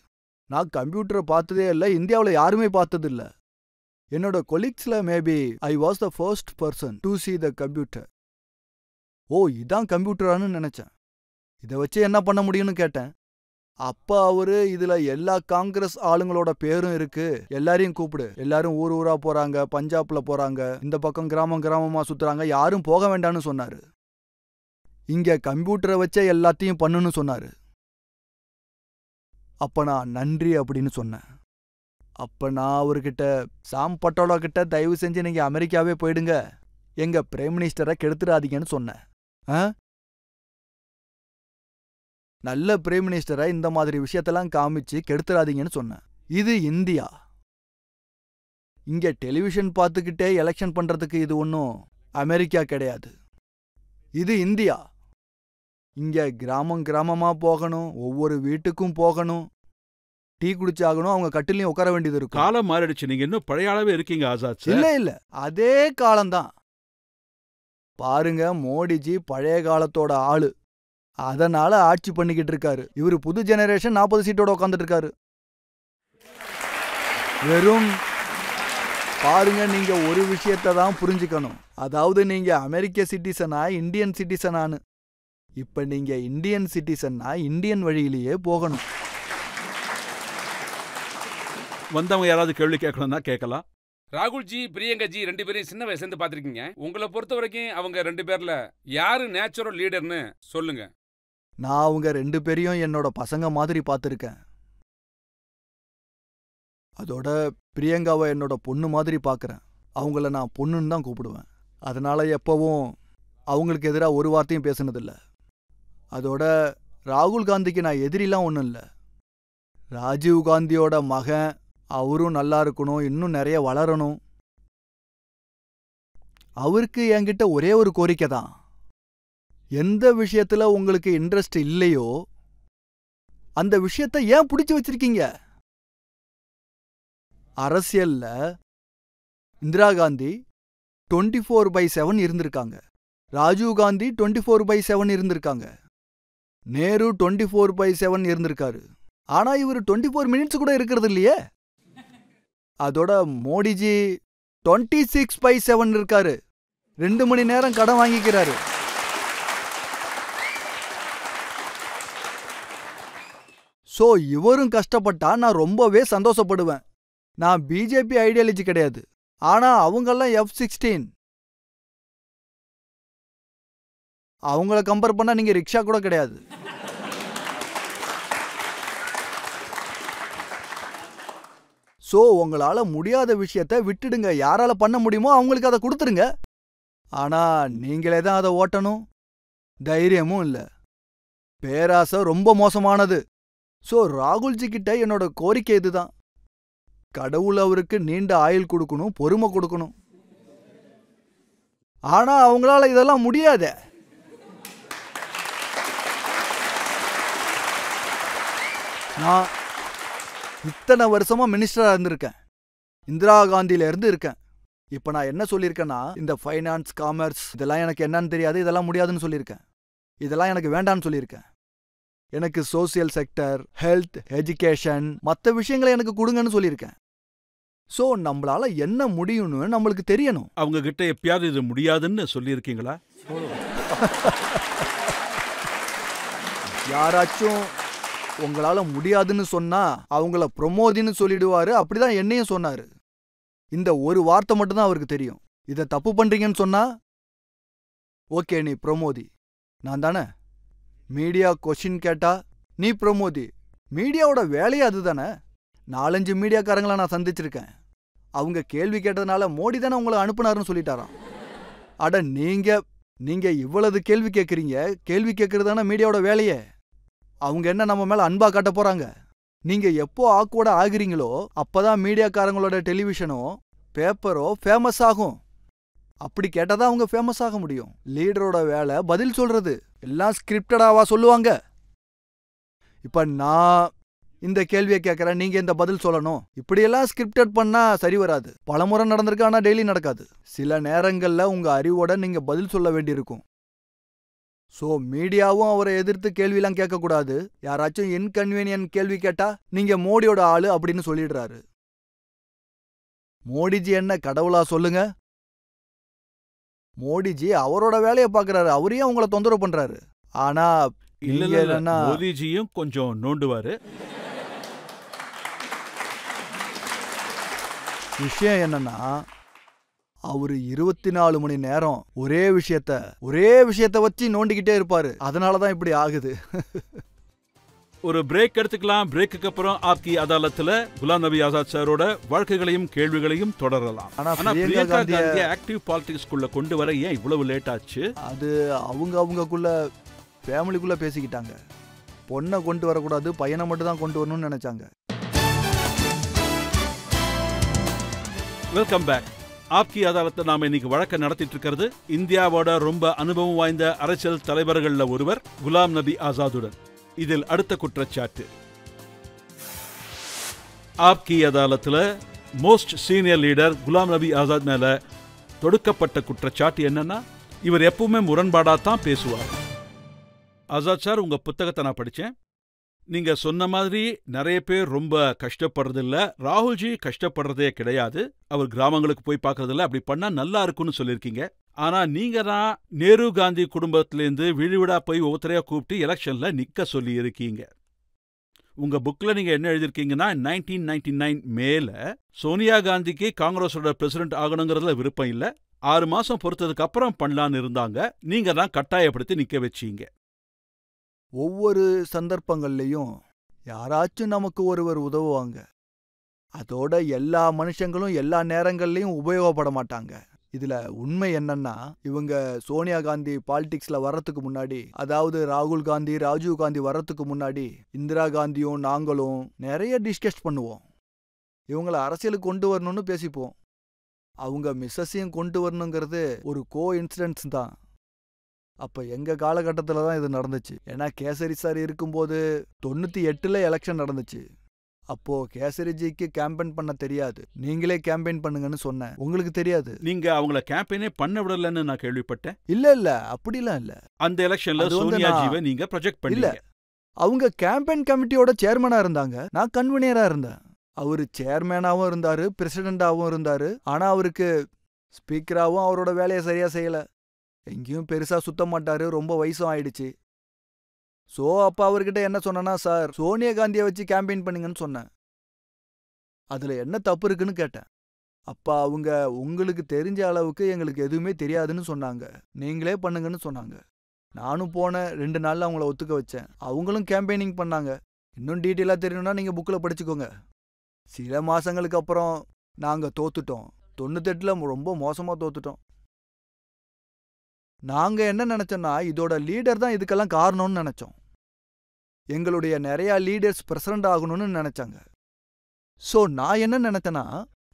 நான் கம்ப்யூட்டரை பார்த்ததே இல்லை, இந்தியாவில் யாருமே பார்த்தது இல்லை. என்னோட கொலீக்ஸில் maybe I was the first person to see the computer. ஓ, இதான் கம்ப்யூட்டரானு நினைச்சேன். இதை வச்சு என்ன பண்ண முடியும்னு கேட்டேன். அப்ப அவரு, இதுல எல்லா காங்கிரஸ் ஆளுங்களோட பேரும் இருக்கு, எல்லாரையும் கூப்பிடு. எல்லாரும் ஊர் ஊரா போறாங்க, பஞ்சாப்ல போறாங்க, இந்த பக்கம் கிராமம் கிராமமா சுத்துறாங்க, யாரும் போக வேண்டாம்னு சொன்னாரு. இங்க கம்ப்யூட்டரை வச்சே எல்லாத்தையும் பண்ணுன்னு சொன்னாரு. அப்ப நான் நன்றி அப்படின்னு சொன்னேன். அப்ப நான் அவர்கிட்ட, சாம் பட்டோலா கிட்ட, தயவு செஞ்சு நீங்க அமெரிக்காவே போயிடுங்க, எங்க பிரைம் மினிஸ்டரை கெடுத்துடாதீங்கன்னு சொன்னேன். நல்ல பிரைம் மினிஸ்டரை இந்த மாதிரி விஷயத்தெல்லாம் காமிச்சு கெடுத்துடாதீங்கன்னு சொன்னேன். இது இந்தியா. இங்க டெலிவிஷன் பார்த்துக்கிட்டே எலெக்ஷன் பண்றதுக்கு இது ஒன்றும் அமெரிக்கா கிடையாது. இது இந்தியா. இங்க கிராமம் கிராமமா போகணும், ஒவ்வொரு வீட்டுக்கும் போகணும், டீ குடிச்சாகணும், அவங்க கட்டிலையும் உட்கார வேண்டியது இருக்கும். காலம் மாறிடுச்சு. நீங்க இன்னும் பழைய அளவே இருக்கீங்க ஆசாத். இல்ல, அதே காலம்தான். பாருங்க, மோடிஜி பழைய காலத்தோட ஆளு. அதனால ஆட்சி பண்ணிக்கிட்டு இருக்காரு. இவரு புது ஜெனரேஷன் 40 சீட்டோட உட்காந்துட்டு இருக்காரு. வெறும் பாருங்க, நீங்க ஒரு விஷயத்த தான் புரிஞ்சுக்கணும். அதாவது நீங்க அமெரிக்க சிட்டிசனா இந்தியன் சிட்டிசனானு. இப்ப நீங்க இந்தியன் சிட்டிசன்னா இந்தியன் வழியிலேயே போகணும். வந்தவங்க யாராவது கேள்வி கேட்கணும்னா கேட்கலாம். ராகுல்ஜி, பிரியங்காஜி 2 பேரையும் சின்ன வயசுலேருந்து பார்த்துருக்கீங்க. உங்களை பொறுத்த வரைக்கும் அவங்க 2 பேர்ல யாரு நேச்சுரல் லீடர்னு சொல்லுங்க. நான் அவங்க 2 பேரையும் என்னோட பசங்க மாதிரி பார்த்துருக்கேன். அதோட பிரியங்காவை என்னோட பொண்ணு மாதிரி பார்க்குறேன். அவங்கள நான் பொண்ணுன்னு தான் கூப்பிடுவேன். அதனால எப்பவும் அவங்களுக்கு எதிராக ஒரு வார்த்தையும் பேசுனதில்லை. அதோட ராகுல் காந்திக்கு நான் எதிரிலாம் ஒன்றும் இல்லை. ராஜீவ் காந்தியோட மகன், அவரும் நல்லா இருக்கணும், இன்னும் நிறைய வளரணும். அவருக்கு என்கிட்ட ஒரே ஒரு கோரிக்கை தான். எந்த விஷயத்துல உங்களுக்கு இன்ட்ரெஸ்ட் இல்லையோ அந்த விஷயத்தை ஏன் பிடிச்சு வச்சிருக்கீங்க? அரசியல்ல இந்திரா காந்தி 24/7 இருந்திருக்காங்க, ராஜீவ் காந்தி 24/7 இருந்திருக்காங்க, நேரு 24/7 இருந்திருக்காரு. ஆனா இவர் 24 மினிட்ஸ் கூட இருக்கிறது இல்லையே. அதோட மோடிஜி 26/7 இருக்காரு. 2 மணி நேரம் கடன் வாங்கிக்கிறாரு. சோ இவரும் கஷ்டப்பட்டா நான் ரொம்பவே சந்தோஷப்படுவேன். நான் பிஜேபி ஐடியாலஜி கிடையாது. ஆனா அவங்கெல்லாம் F-16. அவங்கள கம்பேர் பண்ணா நீங்க ரிக்ஷா கூட கிடையாது. சோ உங்களால முடியாத விஷயத்த விட்டுடுங்க. யாரால பண்ண முடியுமோ அவங்களுக்கு அதை கொடுத்துருங்க. ஆனா நீங்களே தான் அதை ஓட்டணும். தைரியமும் இல்ல. பேராசை ரொம்ப மோசமானது. சோ ராகுல்ஜி கிட்ட என்னோட கோரிக்கை இதுதான். கடவுள் அவருக்கு நீண்ட ஆயுள் கொடுக்கணும், பொறுமை கொடுக்கணும். ஆனா அவங்களால இதெல்லாம் முடியாதே. நான் இத்தனை வருஷமா மினிஸ்டரா இருந்திருக்கேன். இந்திரா காந்தியில இருந்து இருக்கேன். இப்ப நான் என்ன சொல்லியிருக்கேன்னா, இந்த ஃபைனான்ஸ், காமர்ஸ் இதெல்லாம் எனக்கு என்னன்னு தெரியாது, இதெல்லாம் முடியாதுன்னு சொல்லியிருக்கேன். இதெல்லாம் எனக்கு வேண்டான்னு சொல்லியிருக்கேன். எனக்கு சோசியல் செக்டர், ஹெல்த், எஜுகேஷன் மற்ற விஷயங்களை எனக்கு கொடுங்கன்னு சொல்லியிருக்கேன். ஸோ நம்மளால என்ன முடியும்னு நம்மளுக்கு தெரியணும். அவங்க கிட்ட எப்பயாவது இது முடியாதுன்னு சொல்லியிருக்கீங்களா? யாராச்சும் உங்களால முடியாதுன்னு சொன்னா அவங்கள பிரமோதின்னு சொல்லிடுவாரு. அப்படிதான் என்னையும் சொன்னாரு. இந்த ஒரு வார்த்தை மட்டும்தான் அவருக்கு தெரியும். இதை தப்பு பண்றீங்கன்னு சொன்னா, ஓகே நீ பிரமோதி, நான் தானே. மீடியா கொஸ்டின் கேட்டா நீ பிரமோதி. மீடியாவோட வேலையே அதுதானே. 4-5 மீடியாக்காரங்களை நான் சந்திச்சிருக்கேன். அவங்க கேள்வி கேட்டதுனால மோடி தானே உங்களை அனுப்புனாருன்னு சொல்லிட்டாராம். அட நீங்க இவ்வளவு கேள்வி கேட்குறீங்க. கேள்வி கேட்கறது தானே மீடியாவோட வேலையே. அவங்க என்ன நம்ம மேல அன்பா காட்ட போறாங்க? நீங்க எப்போ ஆக்வர்டா ஆகுறீங்களோ அப்பதான் மீடியாக்காரங்களோட டெலிவிஷனோ பேப்பரோ ஃபேமஸ் ஆகும். அப்படி கேட்டாதான் அவங்க ஃபேமஸ் ஆக முடியும். லீடரோட வேலை பதில் சொல்றது. எல்லாம் ஸ்கிரிப்டடாவா சொல்லுவாங்க? இப்ப நான் இந்த கேள்வியை கேட்கறேன், நீங்க இந்த பதில் சொல்லணும். இப்படியெல்லாம் ஸ்கிரிப்டட் பண்ணா சரி வராது. பலமுறை நடந்திருக்கு, ஆனா டெய்லி நடக்காது. சில நேரங்கள்ல உங்க அறிவோட நீங்க பதில் சொல்ல வேண்டியிருக்கும். ஸோ மீடியாவும் அவரை எதிர்த்து கேள்விலாம் கேட்கக்கூடாது. யாராச்சும் இன்கன்வீனியன்ட் கேள்வி கேட்டா நீங்க மோடியோட ஆளு அப்படின்னு சொல்லிடுறாரு. மோடிஜி என்ன கடவுளா சொல்லுங்க? மோடிஜி அவரோட வேலையை பார்க்கறாரு. அவரையும் உங்களை தொந்தரவு பண்றாரு. ஆனா இல்ல, மோடிஜியும் கொஞ்சம் நோண்டுவாரு. விஷயம் என்னன்னா, அவரு 24 மணி நேரம் ஒரே விஷயத்த வச்சு நோண்டிக்கிட்டே இருப்பாரு. அதனாலதான் இப்படி ஆகுது. ஒரு பிரேக் எடுத்துக்கலாம். பிரேக்குக்கு அப்புறம் ஆப்கி அதாலத்துல குலாம் நபி ஆசாத் சாரோட வாழ்க்கைகளையும் கேள்விகளையும் தொடரலாம். ஆனா பிரியங்கா காந்தியை ஆக்டிவ் பாலிடிக்ஸ்குள்ள கொண்டு வர ஏன் இவ்வளவு லேட் ஆச்சு? அது அவங்களுக்குள்ள ஃபேமிலிக்குள்ள பேசிக்கிட்டாங்க. பொண்ணை கொண்டு வரக்கூடாது, பையனை மட்டும் தான் கொண்டு வரணும்னு நினைச்சாங்க. Welcome back. ஆப்கி அதாலத்தை நாம இன்னைக்கு வழக்க நடத்திட்டு இருக்கிறது இந்தியாவோட ரொம்ப அனுபவம் வாய்ந்த அரசியல் தலைவர்கள்ல ஒருவர் குலாம் நபி ஆசாதுடன். இதில் அடுத்த குற்றச்சாட்டு, ஆப்கி அதாலத்துல most senior leader Ghulam Nabi Azad மேல தொடுக்கப்பட்ட குற்றச்சாட்டு என்னன்னா, இவர் எப்பவுமே முரண்பாடாத்தான் பேசுவார். ஆசாத் சார், உங்க புத்தகத்தை நான் படிச்சேன். நீங்க சொன்ன மாதிரி நிறைய பேர் ரொம்ப கஷ்டப்படுறதில்ல. ராகுல்ஜி கஷ்டப்படுறதே கிடையாது. அவர் கிராமங்களுக்கு போய் பார்க்கறதில்ல. அப்படி பண்ணா நல்லா இருக்கும்னு சொல்லியிருக்கீங்க. ஆனா நீங்க தான் நேரு காந்தி குடும்பத்திலேருந்து விழிவிடா போய் ஒவ்வொருத்தரையா கூப்பிட்டு எலெக்ஷன்ல நிக்க சொல்லி இருக்கீங்க. உங்க புக்ல நீங்க என்ன எழுதிருக்கீங்கன்னா, 1999 மேல சோனியா காந்திக்கு காங்கிரஸோட பிரசிடென்ட் ஆகணுங்கிறதுல விருப்பம் இல்ல. 6 மாசம் பொறுத்ததுக்கு அப்புறம் பண்ணலான்னு இருந்தாங்க. நீங்க தான் கட்டாயப்படுத்தி நிக்க வச்சீங்க. ஒவ்வொரு சந்தர்ப்பங்கள்லையும் யாராச்சும் நமக்கு ஒருவர் உதவுவாங்க. அதோட எல்லா மனுஷங்களும் எல்லா நேரங்கள்லையும் உபயோகப்பட மாட்டாங்க. இதுல உண்மை என்னன்னா, இவங்க சோனியா காந்தி பாலிடிக்ஸ்ல வர்றதுக்கு முன்னாடி, அதாவது ராகுல் காந்தி, ராஜீவ் காந்தி வர்றதுக்கு முன்னாடி இந்திரா காந்தியும் நாங்களும் நிறைய டிஸ்கஸ் பண்ணுவோம். இவங்கள அரசியலுக்கு கொண்டு வரணும்னு பேசிப்போம். அவங்க மிஸ்ஸஸையும் கொண்டு வரணுங்கிறது ஒரு கோ இன்சிடென்ட்ஸ் தான். அப்ப எங்க காலகட்டத்துல தான் இது நடந்துச்சு. ஏன்னா கேசரி சார் இருக்கும்போது 98ல எலெக்ஷன் நடந்துச்சு. அப்போ கேசரிஜிக்கு கேம்பெயின் பண்ண தெரியாது. நீங்களே கேம்பெயின் பண்ணுங்கன்னு சொன்னேன். உங்களுக்கு தெரியாது. நீங்க அவங்கள கேம்பெயினே பண்ண விடலன்னு நான் கேள்விப்பட்டேன். இல்ல அப்படிலாம் இல்ல. அந்த எலெக்ஷன்ல சோனியா ஜிவை நீங்க ப்ரொஜெக்ட் பண்ணீங்க. அவங்க கேம்பெயின் கமிட்டியோட சேர்மனா இருந்தாங்க. நான் கன்வீனியரா இருந்தேன். அவரு சேர்மேனாவும் இருந்தாரு, பிரசிடென்டாவும் இருந்தாரு. ஆனா அவருக்கு ஸ்பீக்கராவும் அவரோட வேலையை சரியா செய்யல. எங்கேயும் பெருசா சுத்த மாட்டாரு. ரொம்ப வயசும் ஆயிடுச்சு. ஸோ அப்ப அவர்கிட்ட என்ன சொன்னா, சார் சோனியா காந்தியை வச்சு கேம்பெயின் பண்ணுங்கன்னு சொன்னேன். அதுல என்ன தப்பு இருக்குன்னு கேட்டேன். அப்ப அவங்க, உங்களுக்கு தெரிஞ்ச அளவுக்கு எங்களுக்கு எதுவுமே தெரியாதுன்னு சொன்னாங்க. நீங்களே பண்ணுங்கன்னு சொன்னாங்க. நானும் போன 2 நாள்ல அவங்கள ஒத்துக்க வச்சேன். அவங்களும் கேம்பெயினிங் பண்ணாங்க. இன்னும் டீட்டெயிலா தெரியணும்னா நீங்க புக்ல படிச்சுக்கோங்க. சில மாசங்களுக்கு அப்புறம் நாங்க தோத்துட்டோம். 98ல ரொம்ப மோசமா தோத்துட்டோம். நாங்க என்ன நினைச்சோம்னா, இதோட லீடர் தான் இதுக்கெல்லாம் காரணம்னு நினைச்சோம். எங்களுடைய நிறைய லீடர்ஸ் பிரசிடண்ட் ஆகணும்னு நினைச்சாங்க. ஸோ நான் என்ன நினைச்சேன்னா,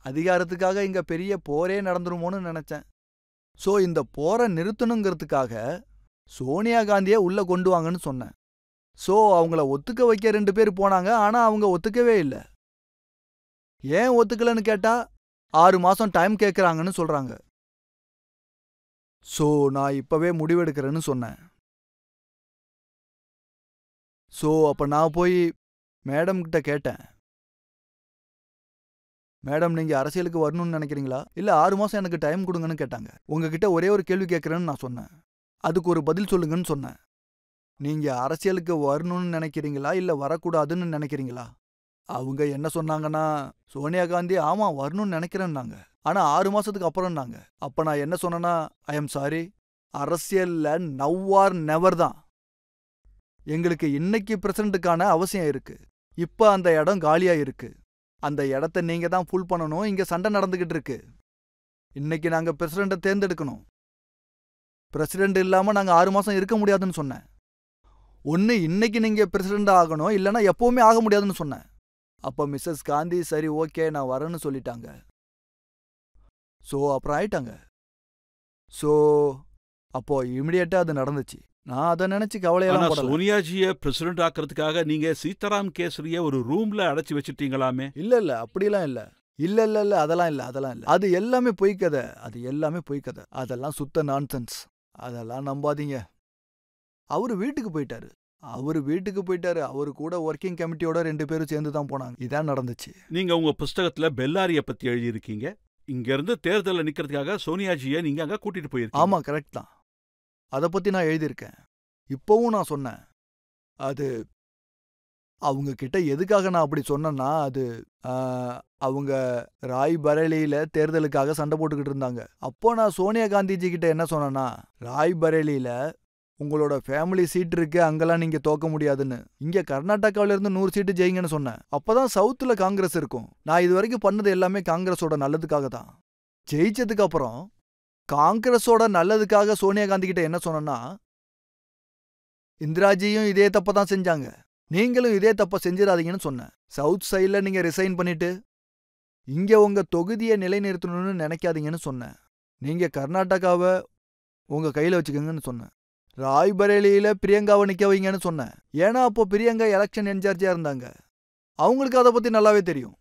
அதிகாரத்துக்காக இங்க பெரிய போரே நடந்துருமோன்னு நினைச்சேன். ஸோ இந்த போரை நிறுத்தணுங்கிறதுக்காக சோனியா காந்தியை உள்ள கொண்டு வாங்கன்னு சொன்னேன். ஸோ அவங்கள ஒத்துக்க வைக்க 2 பேர் போனாங்க. ஆனா அவங்க ஒத்துக்கவே இல்லை. ஏன் ஒத்துக்கலன்னு கேட்டா 6 மாசம் டைம் கேட்குறாங்கன்னு சொல்றாங்க. ஸோ நான் இப்பவே முடிவெடுக்கிறேன்னு சொன்னேன். ஸோ அப்ப நான் போய் மேடம் கிட்ட கேட்டேன், மேடம் நீங்க அரசியலுக்கு வரணும்னு நினைக்கிறீங்களா, இல்ல 6 மாசம் எனக்கு டைம் கொடுங்கன்னு கேட்டாங்க. உங்ககிட்ட ஒரே ஒரு கேள்வி கேட்கறேன்னு நான் சொன்னேன். அதுக்கு ஒரு பதில் சொல்லுங்கன்னு சொன்னேன். நீங்க அரசியலுக்கு வரணும்னு நினைக்கிறீங்களா இல்ல வரக்கூடாதுன்னு நினைக்கிறீங்களா? அவங்க என்ன சொன்னாங்கன்னா, சோனியா காந்தி ஆமா வரணும்னு நினைக்கிறேன்னாங்க. ஆனா 6 மாசத்துக்கு அப்புறம்னாங்க. அப்ப நான் என்ன சொன்னேன்னா, ஐ எம் சாரி, அரசியல்ல நவ் ஆர் நெவர் தான். எங்களுக்கு இன்னைக்கு பிரசிடண்ட்டுக்கான அவசியம் இருக்கு. இப்ப அந்த இடம் காலியா இருக்கு. அந்த இடத்த நீங்க தான் ஃபுல் பண்ணணும். இங்க சண்டை நடந்துகிட்டு இருக்கு. இன்னைக்கு நாங்க பிரசிடண்ட்டை தேர்ந்தெடுக்கணும். பிரசிடண்ட் இல்லாம நாங்க 6 மாசம் இருக்க முடியாதுன்னு சொன்னேன். ஒன்னு இன்னைக்கு நீங்க பிரசிடண்ட் ஆகணும், இல்லைன்னா எப்பவுமே ஆக முடியாதுன்னு சொன்னேன். அப்ப மிஸ்ஸஸ் காந்தி சரி ஓகே நான் வரேன்னு சொல்லிட்டாங்க. ஸோ அப்புறம் ஆயிட்டாங்க. ஸோ அப்போ இமிடியேட்டா அது நடந்துச்சு. நான் அதை நினைச்சு ஆனா கவலையெல்லாம் படல. சோனியாஜியை பிரசிடென்ட் ஆக்கிறதுக்காக நீங்க சீதாராம் கேசரிய ஒரு ரூம்ல அடைச்சு வச்சிட்டீங்களாமே. இல்ல அப்படிலாம் இல்ல. இல்ல அதெல்லாம் இல்ல. அது எல்லாமே பொய் கதை. அதெல்லாம் சுத்த நான்சென்ஸ். அதெல்லாம் நம்பாதீங்க. அவரு வீட்டுக்கு போயிட்டாரு. அவரு கூட ஒர்க்கிங் கமிட்டியோட 2 பேரும் சேர்ந்து தான் போனாங்க. இதான் நடந்துச்சு. நீங்க உங்க புஸ்தகத்துல பெல்லாரிய பத்தி எழுதியிருக்கீங்க. இங்க இருந்து தேர்தலில் நிக்கிறதுக்காக சோனியாஜியை நீங்க அங்க கூட்டிட்டு போயிருக்கீங்க. ஆமா கரெக்ட் தான். அதை பத்தி நான் எழுதியிருக்கேன். இப்பவும் நான் சொன்னேன். அது அவங்க கிட்ட எதுக்காக நான் அப்படி சொன்னேன்னா, அது அவங்க ராய் பரேலியில தேர்தலுக்காக சண்டை போட்டுக்கிட்டு இருந்தாங்க. அப்போ நான் சோனியா காந்திஜி கிட்ட என்ன சொன்னேன்னா, ராய் பரேலியில உங்களோட ஃபேமிலி சீட் இருக்கு, அங்கெல்லாம் நீங்க தோக்க முடியாதுன்னு. இங்க கர்நாடகாவில இருந்து 100 சீட்டு ஜெயிங்கன்னு சொன்னேன். அப்பதான் சவுத்துல காங்கிரஸ் இருக்கும். நான் இது வரைக்கும் பண்ணது எல்லாமே காங்கிரஸோட நல்லதுக்காக தான். ஜெயிச்சதுக்கு அப்புறம் காங்கிரஸோட நல்லதுக்காக சோனியா காந்தி கிட்ட என்ன சொன்னா, இந்திராஜியும் இதே தப்ப தான் செஞ்சாங்க, நீங்களும் இதே தப்ப செஞ்சிடாதீங்கன்னு சொன்னேன். சவுத் சைட்ல நீங்க ரிசைன் பண்ணிட்டு இங்க உங்க தொகுதியை நிலைநிறுத்தணும்னு நினைக்காதீங்கன்னு சொன்னேன். நீங்க கர்நாடகாவை உங்க கையில வச்சுக்கோங்கன்னு சொன்னேன். ராய்பரேலியில பிரியங்காவை நிக்க வைங்கன்னு சொன்னேன். ஏன்னா அப்போ பிரியங்கா எலெக்ஷன் இன்சார்ஜா இருந்தாங்க. அவங்களுக்கு அதை பத்தி நல்லாவே தெரியும்.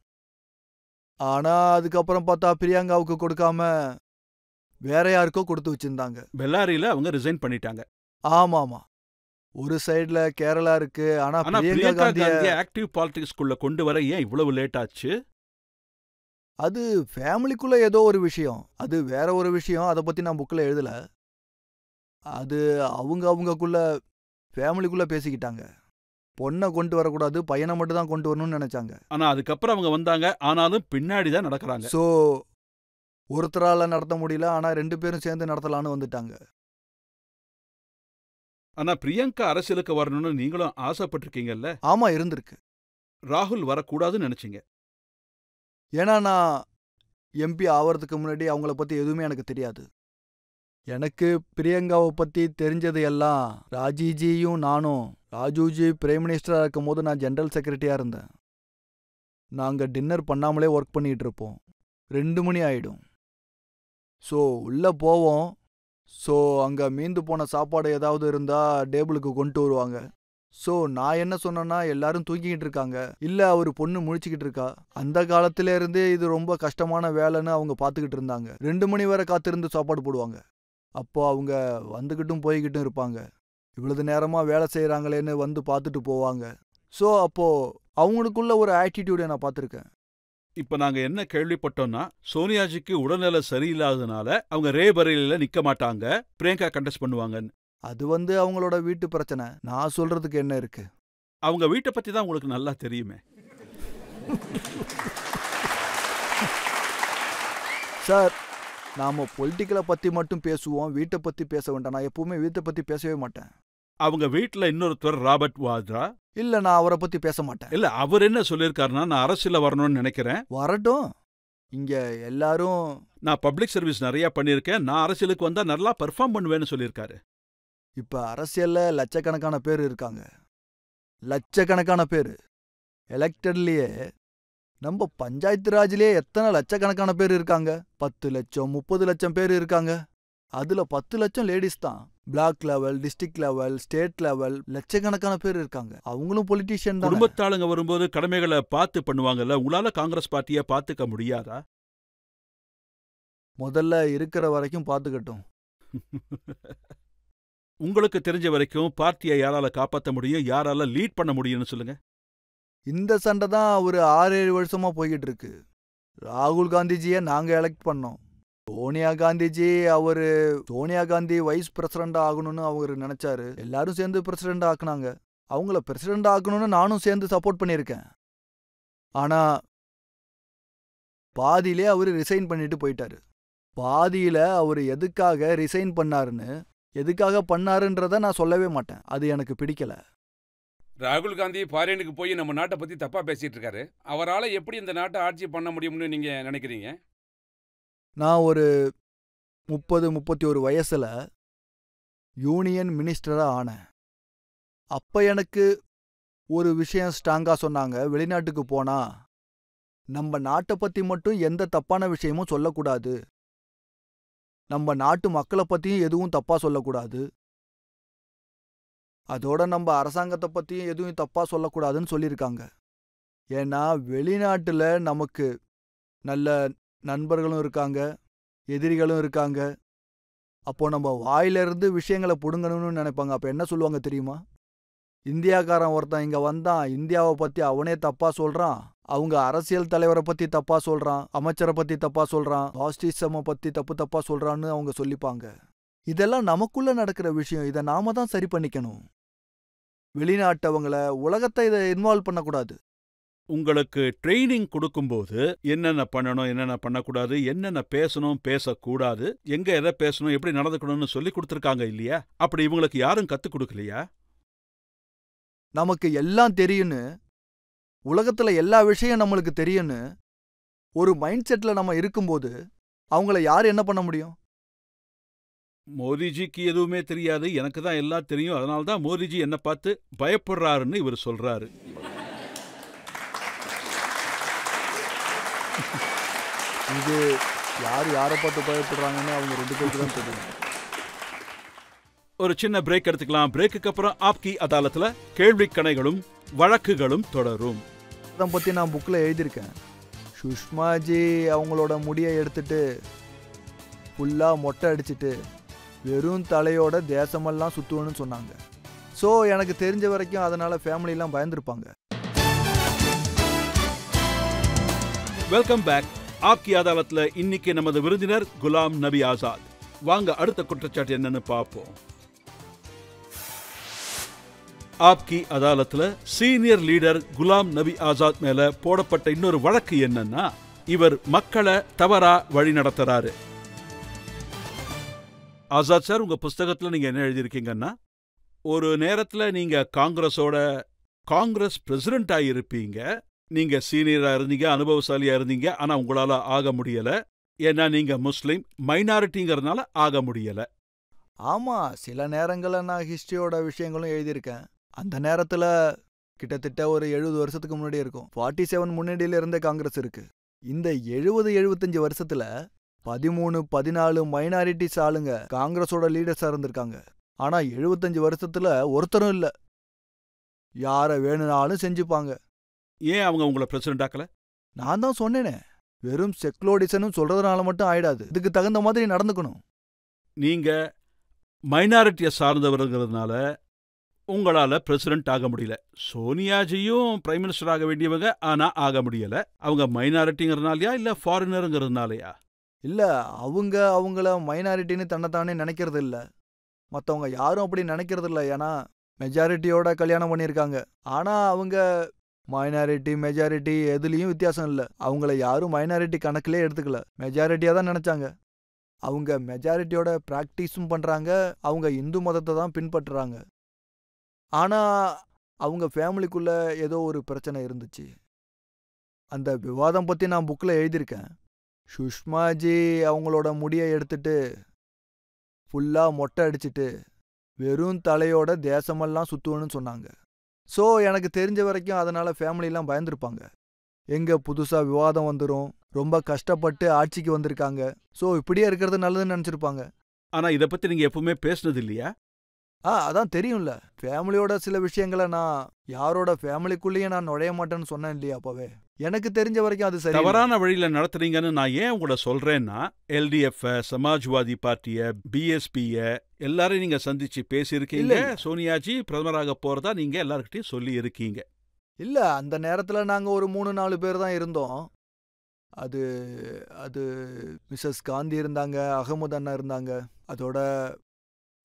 ஆனா அதுக்கப்புறம் பார்த்தா பிரியங்காவுக்கு கொடுக்காம வேற யாருக்கோ கொடுத்து வச்சிருந்தாங்க. பெல்லாரியில அவங்க ரிசைன் பண்ணிட்டாங்க. ஆமா. ஒரு சைடுல கேரளா இருக்கு. ஆனா பிரியங்கா காந்தியை ஆக்டிவ் பாலிடிக்ஸ்குள்ள கொண்டு வர ஏன் இவ்வளவு லேட் ஆச்சு? அது ஃபேமிலிக்குள்ள ஏதோ ஒரு விஷயம். அது வேற ஒரு விஷயம். அதை பத்தி நான் புக்ல எழுதல. அது அவங்கக்குள்ள ஃபேமிலிக்குள்ள பேசிக்கிட்டாங்க. பொண்ணை கொண்டு வரக்கூடாது, பையனை மட்டும் தான் கொண்டு வரணும்னு நினைச்சாங்க. ஆனா அதுக்கப்புறம் அவங்க வந்தாங்க. ஆனாலும் பின்னாடி தான் நடக்கிறாங்க. ஸோ ஒருத்தரால நடத்த முடியல. ஆனா 2 பேரும் சேர்ந்து நடத்தலான்னு வந்துட்டாங்க. ஆனா பிரியங்கா அரசியலுக்கு வரணும்னு நீங்களும் ஆசைப்பட்டிருக்கீங்கல்ல? ஆமா இருந்திருக்கு. ராகுல் வரக்கூடாதுன்னு நினைச்சீங்க. ஏன்னா நான் எம்பி ஆவறதுக்கு முன்னாடி அவங்கள பத்தி எதுவுமே எனக்கு தெரியாது. எனக்கு பிரியங்காவை பத்தி தெரிஞ்சது எல்லாம் ராஜிஜியும் நானும். ராஜுஜி பிரைம் மினிஸ்டரா இருக்கும் போது நான் ஜெனரல் செக்ரட்டரியா இருந்தேன். நாங்க டின்னர் பண்ணாமலே ஒர்க் பண்ணிட்டு இருப்போம். 2 மணி ஆயிடும். ஸோ உள்ள போவோம். ஸோ அங்க மீந்து போன சாப்பாடு ஏதாவது இருந்தா டேபிளுக்கு கொண்டு வருவாங்க. ஸோ நான் என்ன சொன்னேன்னா, எல்லாரும் தூங்கிக்கிட்டு இருக்காங்க, இல்ல அவரு பொண்ணு முழிச்சுக்கிட்டு இருக்கா. அந்த காலத்துல இருந்தே இது ரொம்ப கஷ்டமான வேலைன்னு அவங்க பார்த்துக்கிட்டு இருந்தாங்க. 2 மணி வரை காத்திருந்து சாப்பாடு போடுவாங்க. அப்போ அவங்க வந்துக்கிட்டும் போய்கிட்டும் இருப்பாங்க. இவ்வளவு நேரமா வேலை செய்யறாங்களேன்னு வந்து பார்த்துட்டு போவாங்க. ஸோ அப்போ அவங்களுக்குள்ள ஒரு ஆட்டிடியூடை நான் பார்த்துருக்கேன். இப்ப நாங்க என்ன கேள்விப்பட்டோம்னா, சோனியாஜிக்கு உடல்நல சரியில்லாதனால அவங்க ரேபரேலியில நிக்க மாட்டாங்க, பிரியங்கா கண்டெஸ்ட் பண்ணுவாங்கன்னு. அது அவங்களோட வீட்டு பிரச்சனை. நான் சொல்றதுக்கு என்ன இருக்கு? அவங்க வீட்டை பத்தி தான் உங்களுக்கு நல்லா தெரியுமே. சார், நாம பொலிட்டிக்கலை பத்தி மட்டும் பேசுவோம், வீட்டை பத்தி பேச வேண்டாம். நான் எப்பவுமே வீட்டை பத்தி பேசவே மாட்டேன். அவங்க வீட்டுல இன்னொருத்தர் ராபர்ட் வாத்ரா. இல்ல, நான் அவரை பத்தி பேச மாட்டேன். இல்ல, அவர் என்ன சொல்லியிருக்காருன்னா, நான் அரசியல வரணும்னு நினைக்கிறேன். வரட்டும். இங்க எல்லாரும் நான் பப்ளிக் சர்வீஸ் நிறைய பண்ணியிருக்கேன், நான் அரசியலுக்கு வந்தா நல்லா பெர்ஃபார்ம் பண்ணுவேன்னு சொல்லியிருக்காரு. இப்ப அரசியல்ல லட்சக்கணக்கான பேர் இருக்காங்க. லட்சக்கணக்கான பேர். எலெக்டட்லயே நம்ம பஞ்சாயத்து ராஜ்லயே எத்தனை லட்சக்கணக்கான பேர் இருக்காங்க? 10 லட்சம் 30 லட்சம் பேர் இருக்காங்க. அதுல 10 லட்சம் லேடிஸ் தான். Block level, district level, state level லட்சக்கணக்கான பேர் இருக்காங்க. அவங்களும் பொலிட்டீஷியன் தான். குடும்பத்தாளுங்க வரும்போது கடமைகளை பார்த்து பண்ணுவாங்கல்ல, உங்களால காங்கிரஸ் பார்ட்டியை பார்த்துக்க முடியாதா? முதல்ல இருக்கிற வரைக்கும் பார்த்துக்கட்டும். உங்களுக்கு தெரிஞ்ச வரைக்கும் பார்ட்டியை யாரால காப்பாற்ற முடியும், யாரால லீட் பண்ண முடியும்னு சொல்லுங்க. இந்த சண்டை தான் ஒரு 6-7 வருஷமா போய்கிட்டு இருக்கு. ராகுல் காந்திஜியை நாங்க எலெக்ட் பண்ணோம். சோனியா காந்தி வைஸ் பிரசிடண்ட் ஆகணும்னு அவர் நினைச்சாரு. எல்லாரும் சேர்ந்து பிரசிடண்ட் ஆக்குனாங்க. அவங்கள பிரசிடண்ட் ஆக்கணும்னு நானும் சேர்ந்து சப்போர்ட் பண்ணியிருக்கேன். ஆனா பாதியிலே அவரு ரிசைன் பண்ணிட்டு போயிட்டாரு. பாதியில அவரு எதுக்காக ரிசைன் பண்ணாருன்னு, எதுக்காக பண்ணாருன்றத நான் சொல்லவே மாட்டேன். அது எனக்கு பிடிக்கல. ராகுல் காந்தி ஃபாரினுக்கு போய் நம்ம நாட்டை பத்தி தப்பா பேசிட்டு இருக்காரு. அவரால் எப்படி இந்த நாட்டை ஆட்சி பண்ண முடியும்னு நீங்க நினைக்கிறீங்க? நான் ஒரு 30-31 வயசுல யூனியன் மினிஸ்டரா ஆனேன். அப்ப எனக்கு ஒரு விஷயம் ஸ்ட்ராங்கா சொன்னாங்க. வெளிநாட்டுக்கு போனா நம்ம நாட்டை பத்தி மட்டும் எந்த தப்பான விஷயமும் சொல்லக்கூடாது, நம்ம நாட்டு மக்களை பத்தியும் எதுவும் தப்பா சொல்லக்கூடாது, அதோட நம்ம அரசாங்கத்தை பத்தியும் எதுவும் தப்பா சொல்லக்கூடாதுன்னு சொல்லியிருக்காங்க. ஏன்னா வெளிநாட்டுல நமக்கு நல்ல நண்பர்களும் இருக்காங்க, எதிரிகளும் இருக்காங்க. அப்போ நம்ம வாயிலிருந்து விஷயங்களை புடுங்கணும்னு நினைப்பாங்க. அப்ப என்ன சொல்லுவாங்க தெரியுமா? இந்தியாக்காரன் ஒருத்தன் இங்க வந்தான், இந்தியாவை பத்தி அவனே தப்பா சொல்றான், அவங்க அரசியல் தலைவரை பத்தி தப்பா சொல்றான், அமைச்சரை பத்தி தப்பா சொல்றான், காஸ்டிசம பத்தி தப்பா சொல்றான்னு அவங்க சொல்லிப்பாங்க. இதெல்லாம் நமக்குள்ள நடக்கிற விஷயம். இதை நாம தான் சரி பண்ணிக்கணும். வெளிநாட்டவங்களை, உலகத்தை இதை இன்வால்வ் பண்ணக்கூடாது. உங்களுக்கு ட்ரைனிங் கொடுக்கும்போது என்னென்ன பண்ணணும், என்னென்ன பண்ணக்கூடாது, என்னென்ன பேசணும், பேசக்கூடாது, எங்க எதை பேசணும், எப்படி நடந்துக்கணும்னு சொல்லி கொடுத்துருக்காங்க இல்லையா? அப்படி இவங்களுக்கு யாரும் கத்துக் கொடுக்கலையா? நமக்கு எல்லாம் தெரியும்னு, உலகத்துல எல்லா விஷயம் நம்மளுக்கு தெரியும்னு ஒரு மைண்ட் செட்ல நம்ம இருக்கும்போது அவங்கள யார் என்ன பண்ண முடியும்? மோதிஜிக்கு எதுவுமே தெரியாது, எனக்கு தான் எல்லாம் தெரியும், அதனால தான் மோதிஜி என்ன பார்த்து பயப்படுறாருன்னு இவர் சொல்றாரு. இது யாரை பார்த்து பயப்படுறாங்கன்னு அவங்க 2 பேருக்கு தான் தெரியும். ஒரு சின்ன பிரேக் எடுத்துக்கலாம். பிரேக்குக்கு அப்புறம் ஆப்கி அதாலத்துல கேள்வி கணைகளும் வழக்குகளும் தொடரும். அதை பத்தி நான் புக்ல எழுதியிருக்கேன். சுஷ்மாஜி அவங்களோட முடியை எடுத்துட்டு ஃபுல்லா மொட்டை அடிச்சுட்டு வெறும் தலையோட தேசமெல்லாம் சுத்துவன்னு சொன்னாங்க. ஸோ எனக்கு தெரிஞ்ச வரைக்கும் அதனால ஃபேமிலிலாம் பயந்துருப்பாங்க. Welcome back. ஆப்கி அதாலத்துல இன்னைக்கு நமது விருந்தினர் குலாம் நபி ஆசாத். வாங்க அடுத்த குற்றச்சாட்டு என்னன்னு பார்ப்போம். ஆப்கி அதாலத்துல சீனியர் லீடர் குலாம் நபி ஆசாத் மேல போடப்பட்ட இன்னொரு வழக்கு என்னன்னா, இவர் மக்களை தவறா வழி நடத்துறாரு. ஆசாத் சார், உங்க புஸ்தகத்துல நீங்க என்ன எழுதியிருக்கீங்கன்னா, ஒரு நேரத்துல நீங்க காங்கிரஸ் பிரசிடென்ட் ஆகியிருப்பீங்க, நீங்க சீனியரா இருந்தீங்க, அனுபவசாலியா இருந்தீங்க, ஆனா உங்களால ஆக முடியல. ஏன்னா நீங்க முஸ்லிம் மைனாரிட்டிங்கிறதுனால ஆக முடியல. ஆமா, சில நேரங்கள்ல நான் ஹிஸ்டரியோட விஷயங்களும் எழுதியிருக்கேன். அந்த நேரத்துல கிட்டத்தட்ட ஒரு 70 வருஷத்துக்கு முன்னாடி இருக்கும். 47 முன்னாடியில இருந்த காங்கிரஸ் இருக்கு. இந்த 70-75 வருஷத்துல 13-14 மைனாரிட்டிஸ் ஆளுங்க காங்கிரஸோட லீடர்ஸா இருந்திருக்காங்க. ஆனா 75 வருஷத்துல ஒருத்தரும் இல்ல. யார வேணும்னாலும் செஞ்சுப்பாங்க. ஏன் அவங்க உங்களை பிரசிடென்ட் ஆக்கல? நான் தான் சொன்னேனே, வெறும் செக்குலோடிசனும் சொல்றதுனால மட்டும் ஆயிடாது, இதுக்கு தகுந்த மாதிரி நடந்துக்கணும். நீங்க மைனாரிட்டியை சார்ந்தவருங்கிறதுனால உங்களால பிரசிடென்ட் ஆக முடியல. சோனியாஜியும் பிரைம் மினிஸ்டர் ஆக வேண்டியவங்க, ஆனா ஆக முடியல. அவங்க மைனாரிட்டிங்கிறதுனாலயா இல்ல ஃபாரினருங்கிறதுனாலயா? இல்ல, அவங்கள மைனாரிட்டின்னு தன்னைத்தானே நினைக்கிறது இல்ல. மற்றவங்க யாரும் அப்படி நினைக்கிறது இல்ல. ஏன்னா மெஜாரிட்டியோட கல்யாணம் பண்ணியிருக்காங்க. ஆனா அவங்க மைனாரிட்டி மெஜாரிட்டி எதுலேயும் வித்தியாசம் இல்லை. அவங்கள யாரும் மைனாரிட்டி கணக்கிலே எடுத்துக்கல, மெஜாரிட்டியாக தான் நினச்சாங்க. அவங்க மெஜாரிட்டியோட ப்ராக்டிஸும் பண்ணுறாங்க, அவங்க இந்து மதத்தை தான் பின்பற்றுறாங்க. ஆனால் அவங்க ஃபேமிலிக்குள்ளே ஏதோ ஒரு பிரச்சனை இருந்துச்சு. அந்த விவாதம் பற்றி நான் புக்கில் எழுதியிருக்கேன். சுஷ்மாஜி அவங்களோட முடியை எடுத்துட்டு ஃபுல்லாக மொட்டை அடிச்சுட்டு வெறும் தலையோட தேசமெல்லாம் சுற்றுவேன்னு சொன்னாங்க. ஸோ எனக்கு தெரிஞ்ச வரைக்கும் அதனால் ஃபேமிலிலாம் பயந்துருப்பாங்க. எங்க புதுசா விவாதம் வந்துடும், ரொம்ப கஷ்டப்பட்டு ஆட்சிக்கு வந்திருக்காங்க, ஸோ இப்படியே இருக்கிறது நல்லதுன்னு நினைச்சிருப்பாங்க. ஆனா இத பத்தி நீங்க எப்பவுமே பேசுனது இல்லையா? அதான் தெரியும்ல, ஃபேமிலியோட சில விஷயங்களை நான் யாரோட ஃபேமிலிக்குள்ளேயே நான் நுழைய மாட்டேன்னு சொன்னேன் இல்லையா அப்பவே. எனக்கு தெரிஞ்ச வரைக்கும் அது சரி. தவறான வழியில நடத்துறீங்கன்னு நான் ஏன் உங்களை சொல்றேன்னா, எல்டிஎஃப், சமாஜ்வாதி பார்ட்டிய, பிஎஸ்பிய எல்லாரையும் நீங்க சந்திச்சு பேசியிருக்கீங்க. சோனியாஜி பிரதமராக போறதா நீங்க எல்லார்கிட்டையும் சொல்லி இருக்கீங்க. இல்ல, அந்த நேரத்துல நாங்க ஒரு 3-4 பேர் தான் இருந்தோம். அது அது மிஸ்ஸஸ் காந்தி இருந்தாங்க, அகமது அண்ணா இருந்தாங்க, அதோட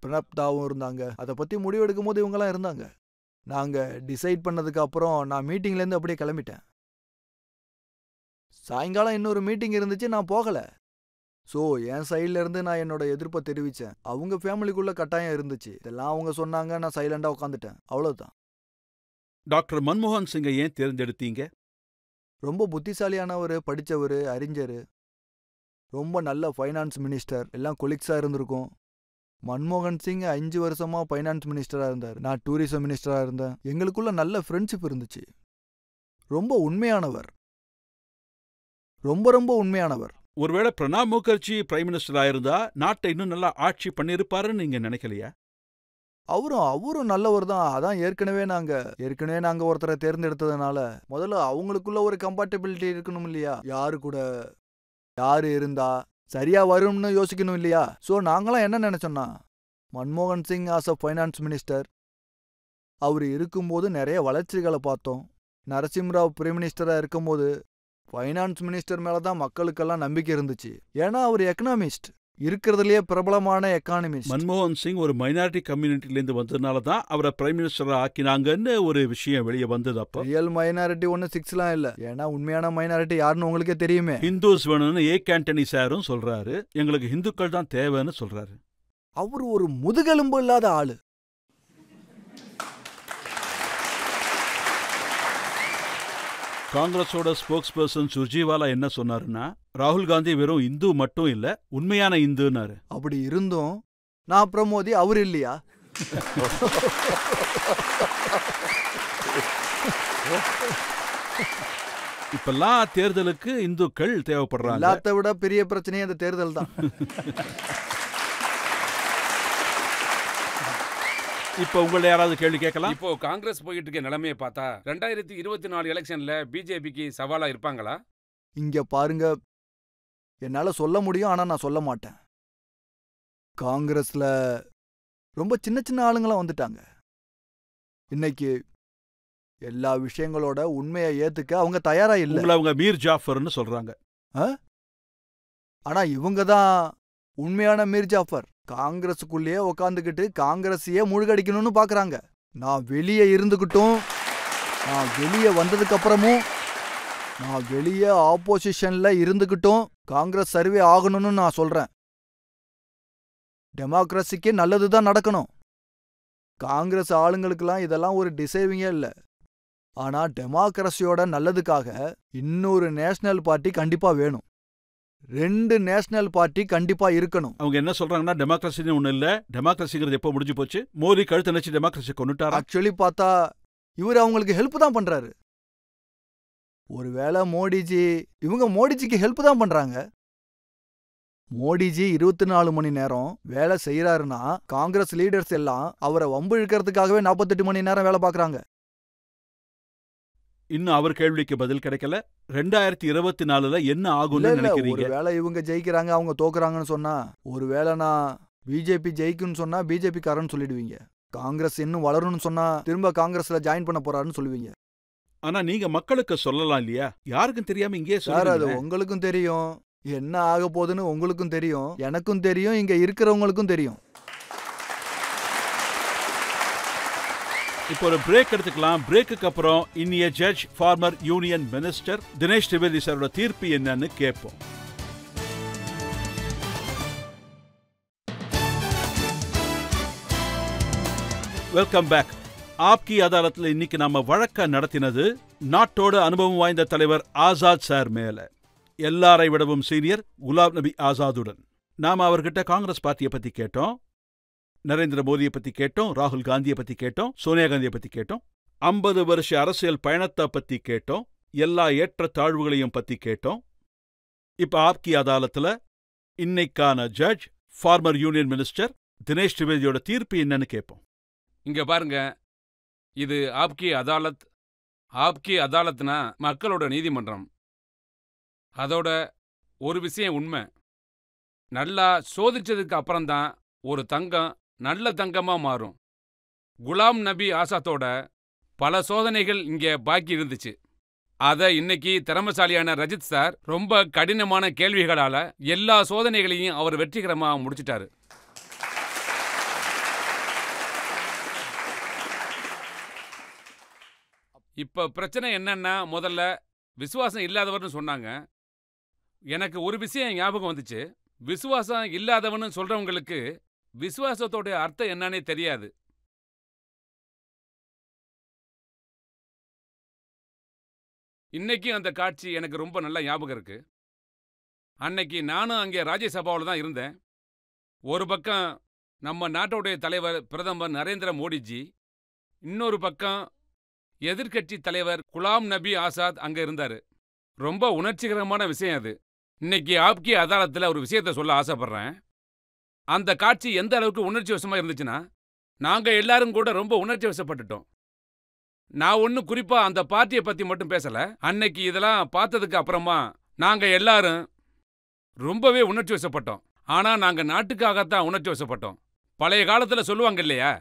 பிரணப் தாவும் இருந்தாங்க. அதை பத்தி முடிவு எடுக்கும் போது இவங்கெல்லாம் இருந்தாங்க. நாங்க டிசைட் பண்ணதுக்கு அப்புறம் நான் மீட்டிங்லேருந்து அப்படியே கிளம்பிட்டேன். சாயங்காலம் இன்னொரு மீட்டிங் இருந்துச்சு, நான் போகல. ஸோ என் சைட்ல இருந்து நான் என்னோட எதிர்ப்பை தெரிவித்தேன். அவங்க ஃபேமிலிக்குள்ள கட்டாயம் இருந்துச்சு, இதெல்லாம் அவங்க சொன்னாங்க, நான் சைலண்டாக உட்காந்துட்டேன், அவ்வளோதான். டாக்டர் மன்மோகன் சிங்கை ஏன் தேர்ந்தெடுத்தீங்க? ரொம்ப புத்திசாலியானவர், படித்தவர், அறிஞர், ரொம்ப நல்ல ஃபைனான்ஸ் மினிஸ்டர், எல்லாம் கொலிக்ஸாக இருந்திருக்கும். மன்மோகன் சிங் 5 வருஷமா ஃபைனான்ஸ் மினிஸ்டராக இருந்தார், நான் டூரிசம் மினிஸ்டராக இருந்தேன். எங்களுக்குள்ள நல்ல ஃப்ரெண்ட்ஷிப் இருந்துச்சு. ரொம்ப உண்மையானவர், ரொம்ப ரொம்ப உண்மையானவர். ஒருவேளை பிரணாப் முகர்ஜி பிரைம் மினிஸ்டர் ஆயிருந்தா நாட்டை இன்னும் நல்லா ஆட்சி பண்ணிருப்பாருன்னு நீங்க நினைக்கலையா? அவரும் நல்லவர் தான். அதான் ஏற்கனவே நாங்க ஒருத்தரை தேர்ந்தெடுத்ததுனால முதல்ல அவங்களுக்குள்ள ஒரு கம்பேட்டபிலிட்டி இருக்கணும் இல்லையா? யாரு இருந்தா சரியா வரும்னு யோசிக்கணும் இல்லையா? ஸோ நாங்களாம் என்ன நினைச்சோம்னா, மன்மோகன் Singh as a finance minister, அவர் இருக்கும்போது நிறைய வளர்ச்சிகளை பார்த்தோம். நரசிம்மராவ் பிரைம் மினிஸ்டராக இருக்கும்போது ஃபைனான்ஸ் மினிஸ்டர் மேலே தான் மக்களுக்கெல்லாம் நம்பிக்கை இருந்துச்சு. ஏன்னா அவர் எக்கனாமிஸ்ட், இருக்கிறதுலேயே பிரபலமான எக்கானமிஸ்ட். மன்மோகன் சிங் ஒரு மைனாரிட்டி கம்யூனிட்டிலேருந்து வந்ததுனால தான் அவரை பிரைம் மினிஸ்டராக ஆக்கினாங்கன்னு ஒரு விஷயம் வெளியே வந்தது. அப்போ ரியல் மைனாரிட்டி ஒன்று 6லாம் இல்லை, ஏன்னா உண்மையான மைனாரிட்டி யாருன்னு உங்களுக்கே தெரியுமே. ஹிந்துஸ் வேணும்னு ஆண்டனி சாரும் சொல்றாரு, எங்களுக்கு ஹிந்துக்கள் தான் தேவைன்னு சொல்றாரு. அவர் ஒரு முதுகெலும்பு இல்லாத ஆளு. காங்கிரஸோட ஸ்போக்ஸ் பர்சன் சுர்ஜிவாலா என்ன சொன்னாருன்னா, ராகுல் காந்தி வெறும் இந்து மட்டும் இல்ல, உண்மையான இந்துன்னாரு. அப்படி இருந்தும் நான் பிரமோதி அவர் இல்லையா? இப்பெல்லாம் தேர்தலுக்கு இந்துக்கள் தேவைப்படுறாங்க. எல்லாத்த விட பெரிய பிரச்சனையே அந்த தேர்தல் தான். இப்ப உங்களை யாராவது கேள்வி கேட்கலாம். இப்போ காங்கிரஸ் போயிட்டு இருக்க நிலைமையை பார்த்தா 2024 எலெக்ஷன்ல பிஜேபிக்கு சவாலா இருப்பாங்களா? இங்க பாருங்க, என்னால சொல்ல முடியும், ஆனா நான் சொல்ல மாட்டேன். காங்கிரஸ்ல ரொம்ப சின்ன சின்ன ஆளுங்களாம் வந்துட்டாங்க. இன்னைக்கு எல்லா விஷயங்களோட உண்மையை ஏத்துக்க அவங்க தயாரா இல்ல. அவங்க மீர் ஜாஃபர்னு சொல்றாங்க. ஆனா இவங்க தான் உண்மையான மீர் ஜாஃபர். காங்கிரஸுக்குள்ளேயே உக்காந்துக்கிட்டு காங்கிரஸையே முழுகடிக்கணும்னு பாக்குறாங்க. நான் வெளியே இருந்துகிட்டும், நான் வெளியே வந்ததுக்கு அப்புறமும், நான் வெளியே ஆப்போசிஷன்ல இருந்துகிட்டும் காங்கிரஸ் சர்வே ஆகணும்னு நான் சொல்றேன். டெமோக்ரஸிக்கு நல்லதுதான் நடக்கணும். காங்கிரஸ் ஆளுங்களுக்கெல்லாம் இதெல்லாம் ஒரு டிசைவிங்கே இல்லை. ஆனா டெமோக்ரஸியோட நல்லதுக்காக இன்னொரு நேஷனல் பார்ட்டி கண்டிப்பா வேணும். 2 நேஷனல் பார்ட்டி கண்டிப்பா இருக்கணும். அவங்க என்ன சொல்றாங்கன்னா, டெமோக்ரஸின்னு ஒண்ணு இல்ல, டெமோக்ரஸிங்கிறது எப்போ முடிஞ்சு போச்சு, மோடி கழுத்து நினைச்சு டெமோக்ரஸி கொண்டுட்டாரா? ஆக்சுவலி பார்த்தா இவர் அவங்களுக்கு ஹெல்ப் தான் பண்றாரு. ஒருவேளை இவங்க மோடிஜிக்கு ஹெல்ப் தான் பண்றாங்க. மோடிஜி 24 மணி நேரம் வேலை செய்யறாருன்னா காங்கிரஸ் லீடர்ஸ் எல்லாம் அவரை வம்பு இழுக்கிறதுக்காகவே 48 மணி நேரம் வேலை பார்க்கறாங்க. இன்னும் அவர் கேள்விக்கு பதில் கிடைக்கல. 2024ல என்ன ஆகும்னு நினைக்கிறீங்க? ஒருவேளை இவங்க ஜெயிக்கிறாங்க, அவங்க தோக்குறாங்கன்னு சொன்னா, ஒருவேளை நான் பிஜேபி ஜெயிக்குன்னு சொன்னா பிஜேபி காரன்னு சொல்லிடுவீங்க. காங்கிரஸ் இன்னும் வளரும்னு சொன்னா திரும்ப காங்கிரஸ்ல ஜாயின் பண்ண போறாருன்னு சொல்லுவீங்க. ஆனா நீங்க மக்களுக்கு சொல்லலாம் இல்லையா? யாருக்கும் தெரியாம இங்கே சார், அது உங்களுக்கும் தெரியும், என்ன ஆக போகுதுன்னு உங்களுக்கும் தெரியும், எனக்கும் தெரியும், இங்க இருக்கிறவங்களுக்கும் தெரியும். இப்போ ஒரு பிரேக் எடுத்துக்கலாம். பிரேக்குக்கு அப்புறம் இன்னிய judge, former union minister Dinesh Trivedi சாரோட தீர்ப்பு என்னன்னு கேட்போம். Welcome back. ஆப்கி அதாலத்தில் இன்னைக்கு நாம வழக்க நடத்தினது நாட்டோட அனுபவம் வாய்ந்த தலைவர் ஆசாத் சார் மேல. எல்லாரை விடவும் சீனியர் குலாம் நபி ஆசாதுடன் நாம அவர்கிட்ட காங்கிரஸ் பார்ட்டியை பத்தி கேட்டோம், நரேந்திர மோடியை பத்தி கேட்டோம், ராகுல் காந்தியை பத்தி கேட்டோம், சோனியா காந்தியை பத்தி கேட்டோம், 50 வருஷ அரசியல் பயணத்தை பத்தி கேட்டோம். எல்லா ஏற்றத்தாழ்வுகளையும் பத்தி கேட்டோம். இப்ப ஆப்கி அதாலத்துல இன்னைக்கான judge former union minister Dinesh திரிவேதியோட தீர்ப்பு என்னன்னு கேட்போம். இங்க பாருங்க, இது ஆப்கி அதாலத். ஆப்கி அதாலத்னா மக்களோட நீதிமன்றம். அதோட ஒரு விஷயம் உண்மை, நல்லா சோதிச்சதுக்கு அப்புறம்தான் ஒரு தங்கம் நல்ல தங்கமா மாறும். குலாம் நபி ஆசாத்தோட பல சோதனைகள் இங்க பாக்கி இருந்துச்சு. அத இன்னைக்கு திறமைசாலியான ரஜித் சார் ரொம்ப கடினமான கேள்விகளால எல்லா சோதனைகளையும் அவர் வெற்றிகரமா முடிச்சிட்டாரு. இப்ப பிரச்சனை என்னன்னா, முதல்ல விசுவாசம் இல்லாதவர்னு சொன்னாங்க. எனக்கு ஒரு விஷயம் ஞாபகம் வந்துச்சு. விசுவாசம் இல்லாதவன்னு சொல்றவங்களுக்கு விசுவாசத்தோட அர்த்தம் என்னன்னே தெரியாது. இன்னைக்கும் அந்த காட்சி எனக்கு ரொம்ப நல்ல ஞாபகம் இருக்கு. அன்னைக்கு நானும் அங்கே ராஜ்யசபாவில் தான் இருந்தேன். ஒரு பக்கம் நம்ம நாட்டோடைய தலைவர் பிரதமர் நரேந்திர மோடிஜி, இன்னொரு பக்கம் எதிர்க்கட்சி தலைவர் குலாம் நபி ஆசாத் அங்க இருந்தாரு. ரொம்ப உணர்ச்சிகரமான விஷயம் அது. இன்னைக்கு ஆப்கி அதாலத்தில் ஒரு விஷயத்த சொல்ல ஆசைப்படுறேன். அந்த காட்சி எந்த அளவுக்கு உணர்ச்சி வசமா இருந்துச்சுன்னா, நாங்க எல்லாரும் கூட ரொம்ப உணர்ச்சி வசப்பட்டுட்டோம். நான் ஒன்னும் குறிப்பா அந்த பார்ட்டியை பத்தி மட்டும் பேசல. அன்னைக்கு இதெல்லாம் பார்த்ததுக்கு அப்புறமா நாங்க எல்லாரும் ரொம்பவே உணர்ச்சி வசப்பட்டோம். ஆனா நாங்க நாட்டுக்காகத்தான் உணர்ச்சி வசப்பட்டோம். பழைய காலத்துல சொல்லுவாங்க இல்லையா,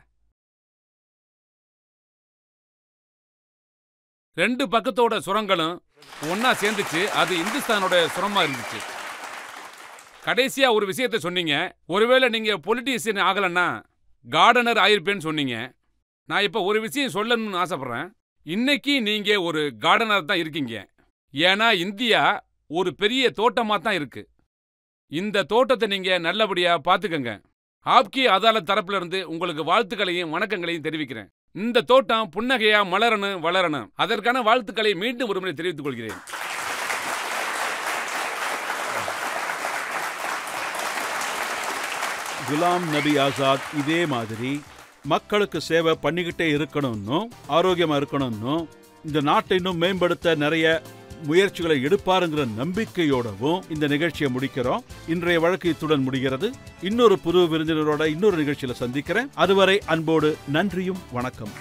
ரெண்டு பக்கத்தோட சுரங்களும் ஒன்னா சேர்ந்துச்சு, அது இந்துஸ்தானோட சுரமா இருந்துச்சு. கடைசியா ஒரு விஷயத்த சொன்னீங்க, ஒருவேளை நீங்க பொலிட்டீசியன் ஆகலன்னா கார்டனர் ஆயிருப்பேன்னு சொன்னீங்க. நான் இப்ப ஒரு விஷயம் சொல்லணும்னு ஆசைப்படுறேன். இன்னைக்கு நீங்க ஒரு கார்டனர் தான் இருக்கீங்க. ஏன்னா இந்தியா ஒரு பெரிய தோட்டமா தான் இருக்கு. இந்த தோட்டத்தை நீங்க நல்லபடியா பாத்துக்கங்க. ஆப்கி அதாலத் தரப்புல இருந்து உங்களுக்கு வாழ்த்துக்களையும் வணக்கங்களையும் தெரிவிக்கிறேன். இந்த தோட்டம் புன்னகையா மலரணும், வளரணும். அதற்கான வாழ்த்துக்களை மீண்டும் ஒருமுறை தெரிவித்துக் கொள்கிறேன். குலாம் நபி ஆசாத் இதே மாதிரி மக்களுக்கு சேவை பண்ணிக்கிட்டே இருக்கணும்னு, ஆரோக்கியமா இருக்கணும்னு, இந்த நாட்டை இன்னும் மேம்படுத்த நிறைய முயற்சிகளை எடுப்பாருங்கிற நம்பிக்கையோடவும் இந்த நிகழ்ச்சியை முடிக்கிறோம். இன்றைய வழக்கு இத்துடன் முடிகிறது. இன்னொரு புது விருந்தினரோட இன்னொரு நிகழ்ச்சியில சந்திக்கிறேன். அதுவரை அன்போடு நன்றியும் வணக்கம்.